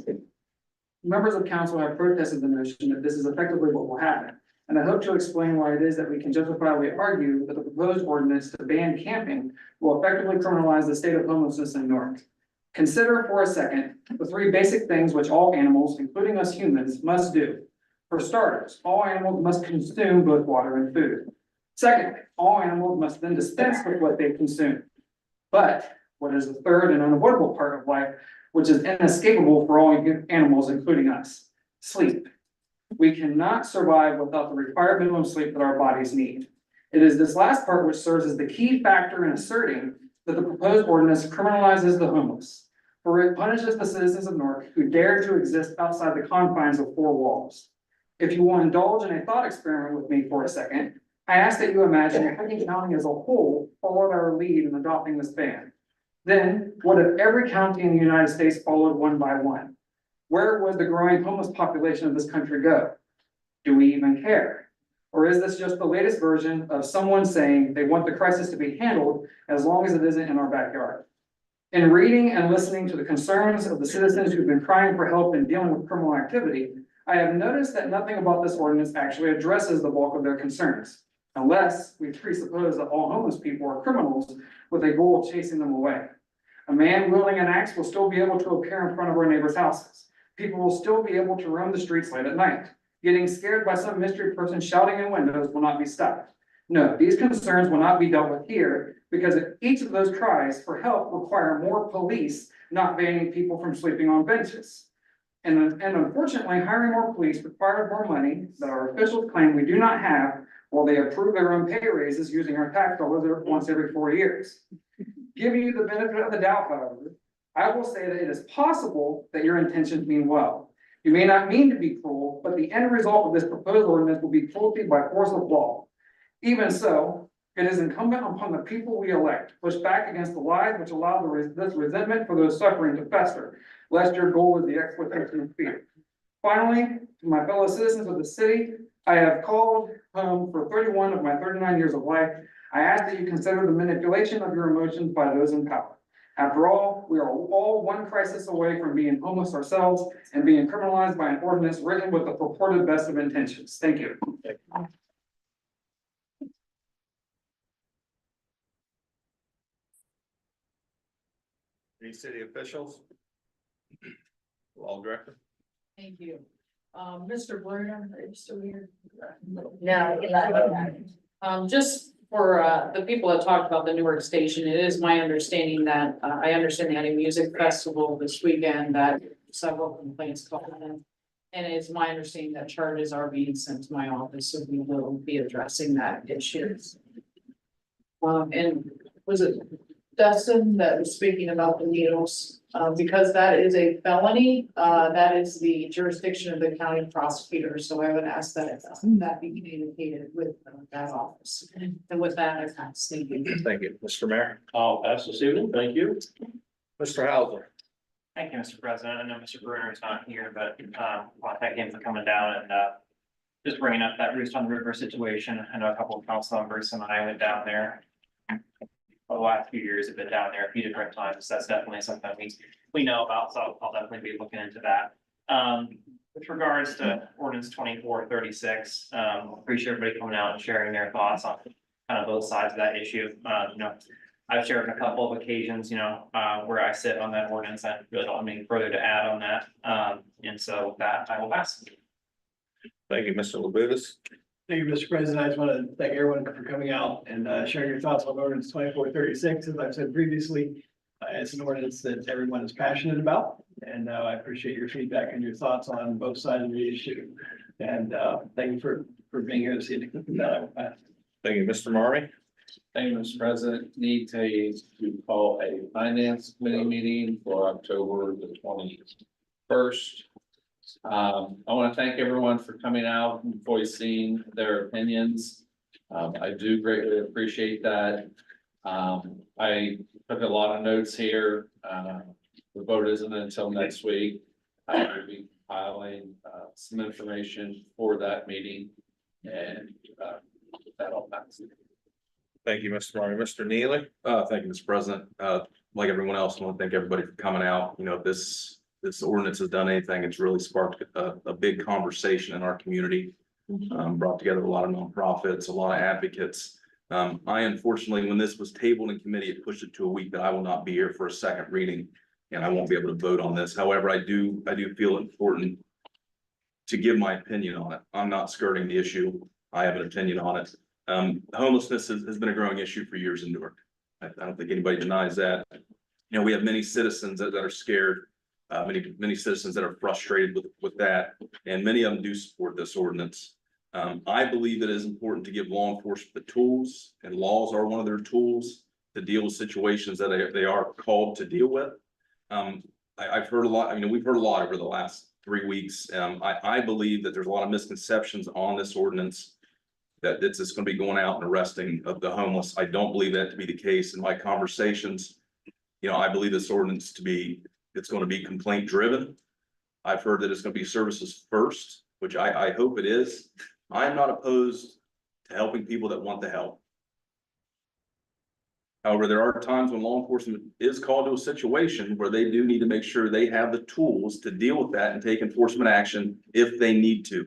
Speaker 8: Members of council have protested the notion that this is effectively what will happen. And I hope to explain why it is that we can justifiably argue that the proposed ordinance to ban camping will effectively criminalize the state of homelessness in Newark. Consider for a second the three basic things which all animals, including us humans, must do. For starters, all animals must consume both water and food. Secondly, all animals must then dispense with what they consume. But what is the third and unavoidable part of life, which is inescapable for all animals, including us? Sleep. We cannot survive without the required minimum sleep that our bodies need. It is this last part which serves as the key factor in asserting that the proposed ordinance criminalizes the homeless, for it punishes the citizens of Newark who dare to exist outside the confines of four walls. If you will indulge in a thought experiment with me for a second, I ask that you imagine if Hardin County as a whole followed our lead in adopting this ban. Then, what if every county in the United States followed one by one? Where would the growing homeless population of this country go? Do we even care? Or is this just the latest version of someone saying they want the crisis to be handled as long as it isn't in our backyard? In reading and listening to the concerns of the citizens who've been crying for help in dealing with criminal activity, I have noticed that nothing about this ordinance actually addresses the bulk of their concerns, unless we presuppose that all homeless people are criminals with a goal of chasing them away. A man wielding an axe will still be able to appear in front of our neighbors' houses. People will still be able to roam the streets late at night. Getting scared by some mystery person shouting in windows will not be stopped. No, these concerns will not be dealt with here because each of those cries for help require more police, not banning people from sleeping on benches. And unfortunately, hiring more police requires more money that our officials claim we do not have, while they approve their own pay raises using our tax dollars once every 4 years. Giving you the benefit of the doubt, however, I will say that it is possible that your intentions mean well. You may not mean to be cruel, but the end result of this proposed ordinance will be cruelty by force of law. Even so, it is incumbent upon the people we elect to push back against the lies which allow this resentment for those suffering to fester, lest your goal is the exploitation of fear. Finally, to my fellow citizens of the city, I have called home for 31 of my 39 years of life. I ask that you consider the manipulation of your emotions by those in power. After all, we are all one crisis away from being homeless ourselves and being criminalized by an ordinance written with the purported best of intentions. Thank you.
Speaker 2: Any city officials? Law director?
Speaker 9: Thank you. Mr. Bruner, are you still here?
Speaker 1: No.
Speaker 9: Just for, the people that talked about the Newark station, it is my understanding that, I understand they had a music festival this weekend that several complaints called in. And it's my understanding that charges are being sent to my office, so we will be addressing that issue. And was it Dustin that was speaking about the needles? Because that is a felony, that is the jurisdiction of the county prosecutor, so I would ask that that be communicated with that office. And with that, I pass. Thank you.
Speaker 2: Thank you. Mr. Mayor?
Speaker 20: I'll pass this evening. Thank you.
Speaker 2: Mr. Hauser?
Speaker 23: Thank you, Mr. President. I know Mr. Bruner is not here, but I want to thank him for coming down and just bringing up that Roost on the River situation. I know a couple of council members and I went down there. For the last few years, have been down there a few different times. That's definitely something we know about, so I'll definitely be looking into that. With regards to ordinance 2436, appreciate everybody coming out and sharing their thoughts on kind of both sides of that issue. I've shared on a couple of occasions, where I sit on that ordinance. I really don't have anything further to add on that. And so with that, I will pass.
Speaker 2: Thank you, Mr. Labutus.
Speaker 4: Thank you, Mr. President. I just want to thank everyone for coming out and sharing your thoughts on ordinance 2436. As I've said previously, it's an ordinance that everyone is passionate about. And I appreciate your feedback and your thoughts on both sides of the issue. And thank you for being here this evening.
Speaker 2: Thank you, Mr. Murray.
Speaker 7: Thank you, Mr. President. Need to call a finance committee meeting for October the 21st. I want to thank everyone for coming out and voicing their opinions. I do greatly appreciate that. I took a lot of notes here. The vote isn't until next week. I will be compiling, some information for that meeting and, that'll pass.
Speaker 2: Thank you, Mr. Marmy. Mr. Neely?
Speaker 5: Thank you, Mr. President. Like everyone else, I want to thank everybody for coming out. You know, this ordinance has done anything. It's really sparked a big conversation in our community. Brought together a lot of nonprofits, a lot of advocates. I unfortunately, when this was tabled in committee, it pushed it to a week that I will not be here for a second reading, and I won't be able to vote on this. However, I do feel important to give my opinion on it. I'm not skirting the issue. I have an opinion on it. Homelessness has been a growing issue for years in Newark. I don't think anybody denies that. You know, we have many citizens that are scared, many citizens that are frustrated with that, and many of them do support this ordinance. I believe it is important to give law enforcement the tools, and laws are one of their tools to deal with situations that they are called to deal with. I've heard a lot, I mean, we've heard a lot over the last 3 weeks. I believe that there's a lot of misconceptions on this ordinance, that it's just going to be going out and arresting of the homeless. I don't believe that to be the case. In my conversations, you know, I believe this ordinance it's going to be complaint driven. I've heard that it's going to be services first, which I hope it is. I'm not opposed to helping people that want the help. However, there are times when law enforcement is called to a situation where they do need to make sure they have the tools to deal with that and take enforcement action if they need to.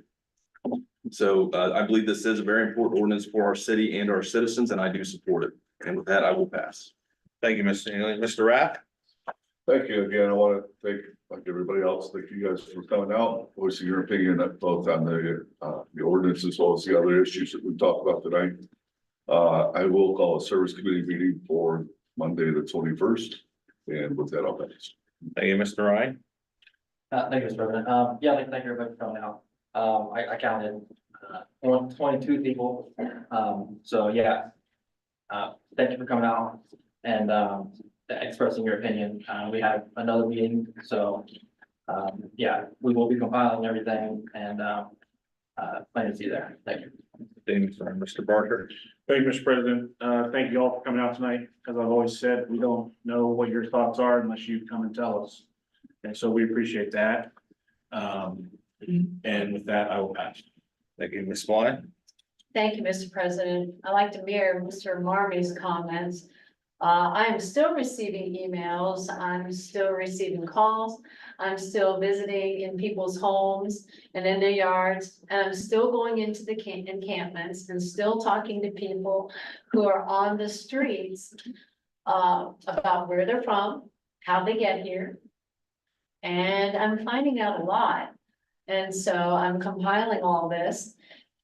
Speaker 5: So I believe this is a very important ordinance for our city and our citizens, and I do support it. And with that, I will pass.
Speaker 2: Thank you, Mr. Neely. Mr. Rath?
Speaker 6: Thank you again. I want to thank, like everybody else, thank you guys for coming out, voicing your opinion both on the ordinance as well as the other issues that we talked about tonight. I will call a service committee meeting for Monday, the 21st. And with that, I'll pass.
Speaker 2: Thank you, Mr. Ryan.
Speaker 10: Thank you, Mr. President. Yeah, I'd like to thank everybody for coming out. I counted 22 people. So yeah, thank you for coming out and expressing your opinion. We have another meeting, so yeah, we will be compiling everything and plan to see you there. Thank you.
Speaker 2: Thank you, sir. Mr. Barker?
Speaker 13: Thank you, Mr. President. Thank you all for coming out tonight. As I've always said, we don't know what your thoughts are unless you come and tell us. And so we appreciate that. And with that, I will pass.
Speaker 2: Thank you, Ms. Blind.
Speaker 1: Thank you, Mr. President. I'd like to mirror Mr. Marmy's comments. I am still receiving emails. I'm still receiving calls. I'm still visiting in people's homes and in their yards. And I'm still going into the encampments and still talking to people who are on the streets about where they're from, how they get here. And I'm finding out a lot. And so I'm compiling all this,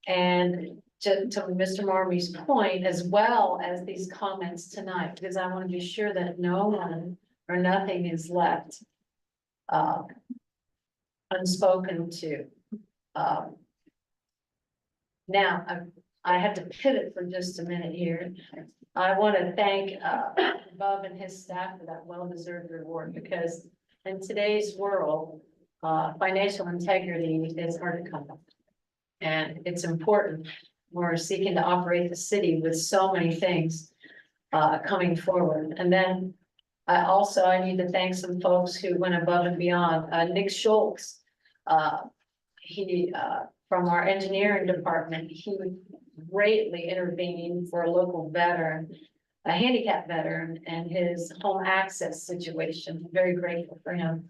Speaker 1: and to Mr. Marmy's point, as well as these comments tonight, because I want to be sure that no one or nothing is left unspoken to. Now, I have to pivot for just a minute here. I want to thank Bob and his staff for that well-deserved reward, because in today's world, financial integrity is hard to come by. And it's important. We're seeking to operate the city with so many things coming forward. And then I need to thank some folks who went above and beyond. Nick Schultz, he from our engineering department, he greatly intervened for a local veteran, a handicapped veteran, and his home access situation. Very grateful for him.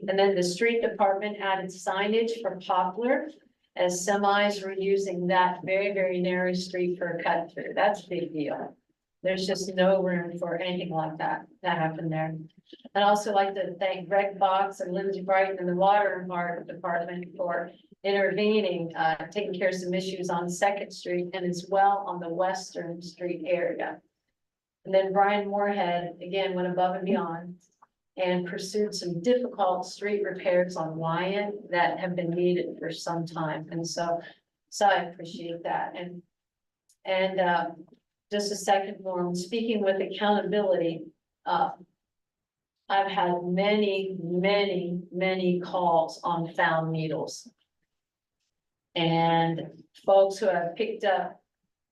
Speaker 1: And then the street department added signage for Poplar, as semis were using that very, very narrow street for a cut through. That's a big deal. There's just no room for anything like that to happen there. I'd also like to thank Greg Fox and Lindsey Brighton and the water department for intervening, taking care of some issues on 2nd Street and as well on the Western Street area. And then Brian Moorhead, again, went above and beyond and pursued some difficult street repairs on Wyatt that have been needed for some time. And so I appreciate that. And just a second more, speaking with accountability, I've had many, many, many calls on found needles. And folks who have picked up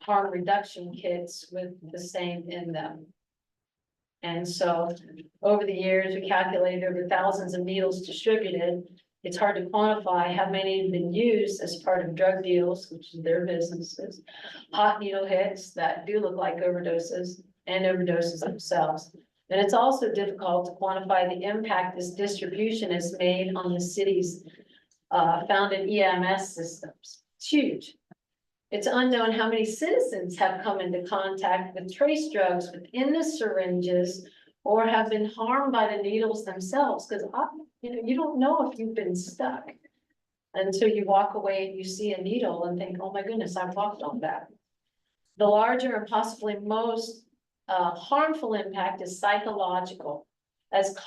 Speaker 1: harm reduction kits with the same in them.
Speaker 14: And so over the years, we calculated over thousands of needles distributed. It's hard to quantify how many have been used as part of drug deals, which is their businesses, hot needle hits that do look like overdoses and overdoses themselves. And it's also difficult to quantify the impact this distribution has made on the city's found in EMS systems. It's huge. It's unknown how many citizens have come into contact with trace drugs within the syringes or have been harmed by the needles themselves, because you don't know if you've been stuck until you walk away and you see a needle and think, oh my goodness, I've walked on that. The larger and possibly most harmful impact is psychological, as the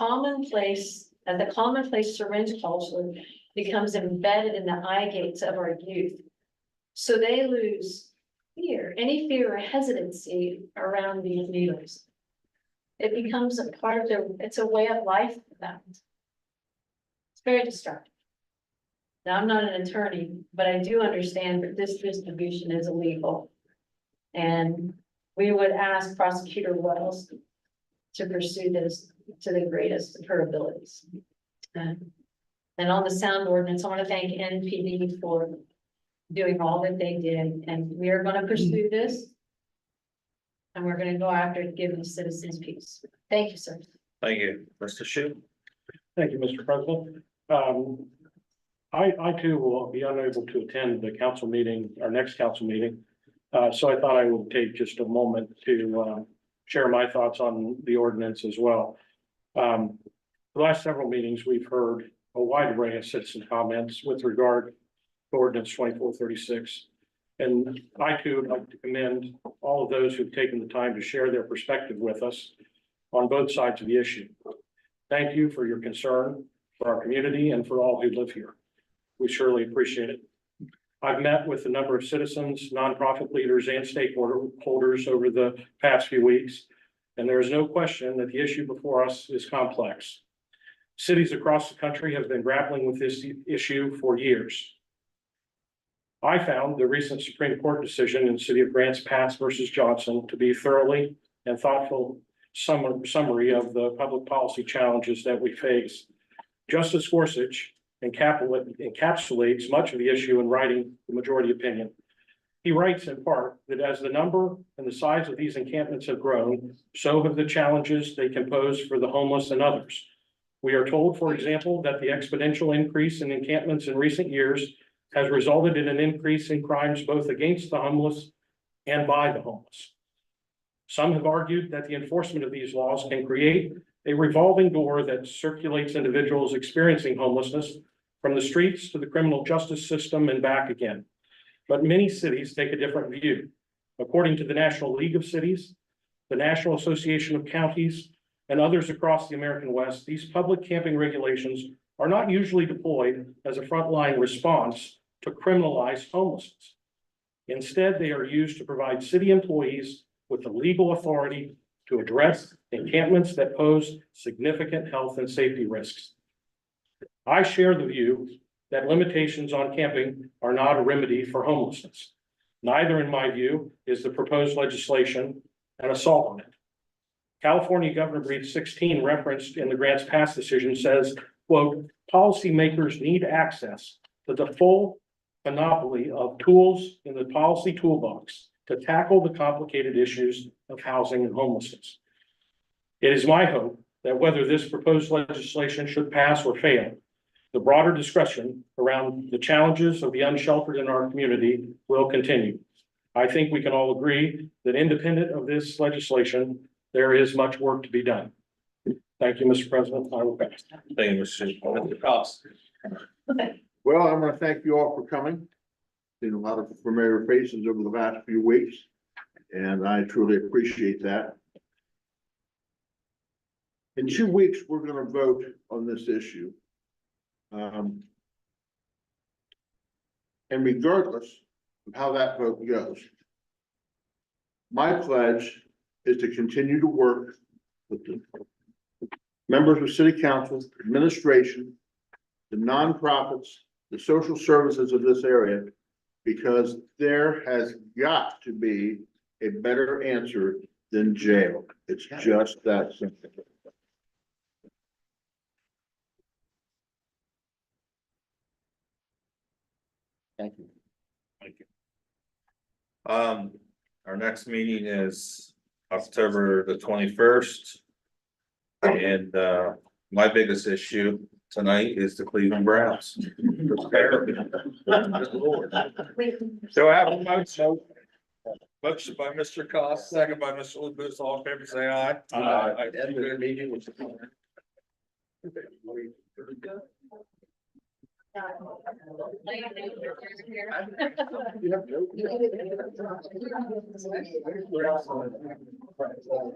Speaker 14: commonplace syringe culture becomes embedded in the eye gates of our youth. So they lose fear, any fear or hesitancy around these needles. It becomes a part of it's a way of life for them. It's very destructive. Now, I'm not an attorney, but I do understand that this distribution is illegal. And we would ask Prosecutor Wells to pursue this to the greatest of her abilities. And on the sound ordinance, I want to thank NPD for doing all that they did, and we are going to pursue this. And we're going to go after giving citizens peace. Thank you, sir.
Speaker 2: Thank you, Mr. Shu.
Speaker 13: Thank you, Mr. President. I too will be unable to attend the council meeting, our next council meeting. So I thought I would take just a moment to share my thoughts on the ordinance as well. The last several meetings, we've heard a wide array of citizen comments with regard to ordinance 2436. And I too would like to commend all of those who've taken the time to share their perspective with us on both sides of the issue. Thank you for your concern for our community and for all who live here. We surely appreciate it. I've met with a number of citizens, nonprofit leaders, and stakeholders over the past few weeks, and there is no question that the issue before us is complex. Cities across the country have been grappling with this issue for years. I found the recent Supreme Court decision in the City of Grants Pass versus Johnson to be thoroughly and thoughtful summary of the public policy challenges that we face. Justice Gorsuch encapsulates much of the issue in writing the majority opinion. He writes in part that as the number and the size of these encampments have grown, so have the challenges they can pose for the homeless and others. We are told, for example, that the exponential increase in encampments in recent years has resulted in an increase in crimes both against the homeless and by the homeless. Some have argued that the enforcement of these laws can create a revolving door that circulates individuals experiencing homelessness from the streets to the criminal justice system and back again. But many cities take a different view. According to the National League of Cities, the National Association of Counties, and others across the American West, these public camping regulations are not usually deployed as a frontline response to criminalize homelessness. Instead, they are used to provide city employees with the legal authority to address encampments that pose significant health and safety risks. I share the view that limitations on camping are not a remedy for homelessness. Neither, in my view, is the proposed legislation an assault on it. California Governor Brief 16 referenced in the Grants Pass decision says, quote, policymakers need access to the full panoply of tools in the policy toolbox to tackle the complicated issues of housing and homelessness. It is my hope that whether this proposed legislation should pass or fail, the broader discussion around the challenges of the unsheltered in our community will continue. I think we can all agree that independent of this legislation, there is much work to be done. Thank you, Mr. President. I will pass.
Speaker 2: Thank you, Mr. Cost.
Speaker 15: Well, I want to thank you all for coming. Seen a lot of familiar faces over the last few weeks, and I truly appreciate that. In 2 weeks, we're going to vote on this issue. And regardless of how that vote goes, my pledge is to continue to work with the members of City Council, administration, the nonprofits, the social services of this area, because there has got to be a better answer than jail. It's just that simple.
Speaker 2: Thank you. Thank you. Our next meeting is October the 21st. And, my biggest issue tonight is the Cleveland Browns. So I have a motion. Motion by Mr. Cost, second by Mr. Lewis, all in favor, say aye. Aye.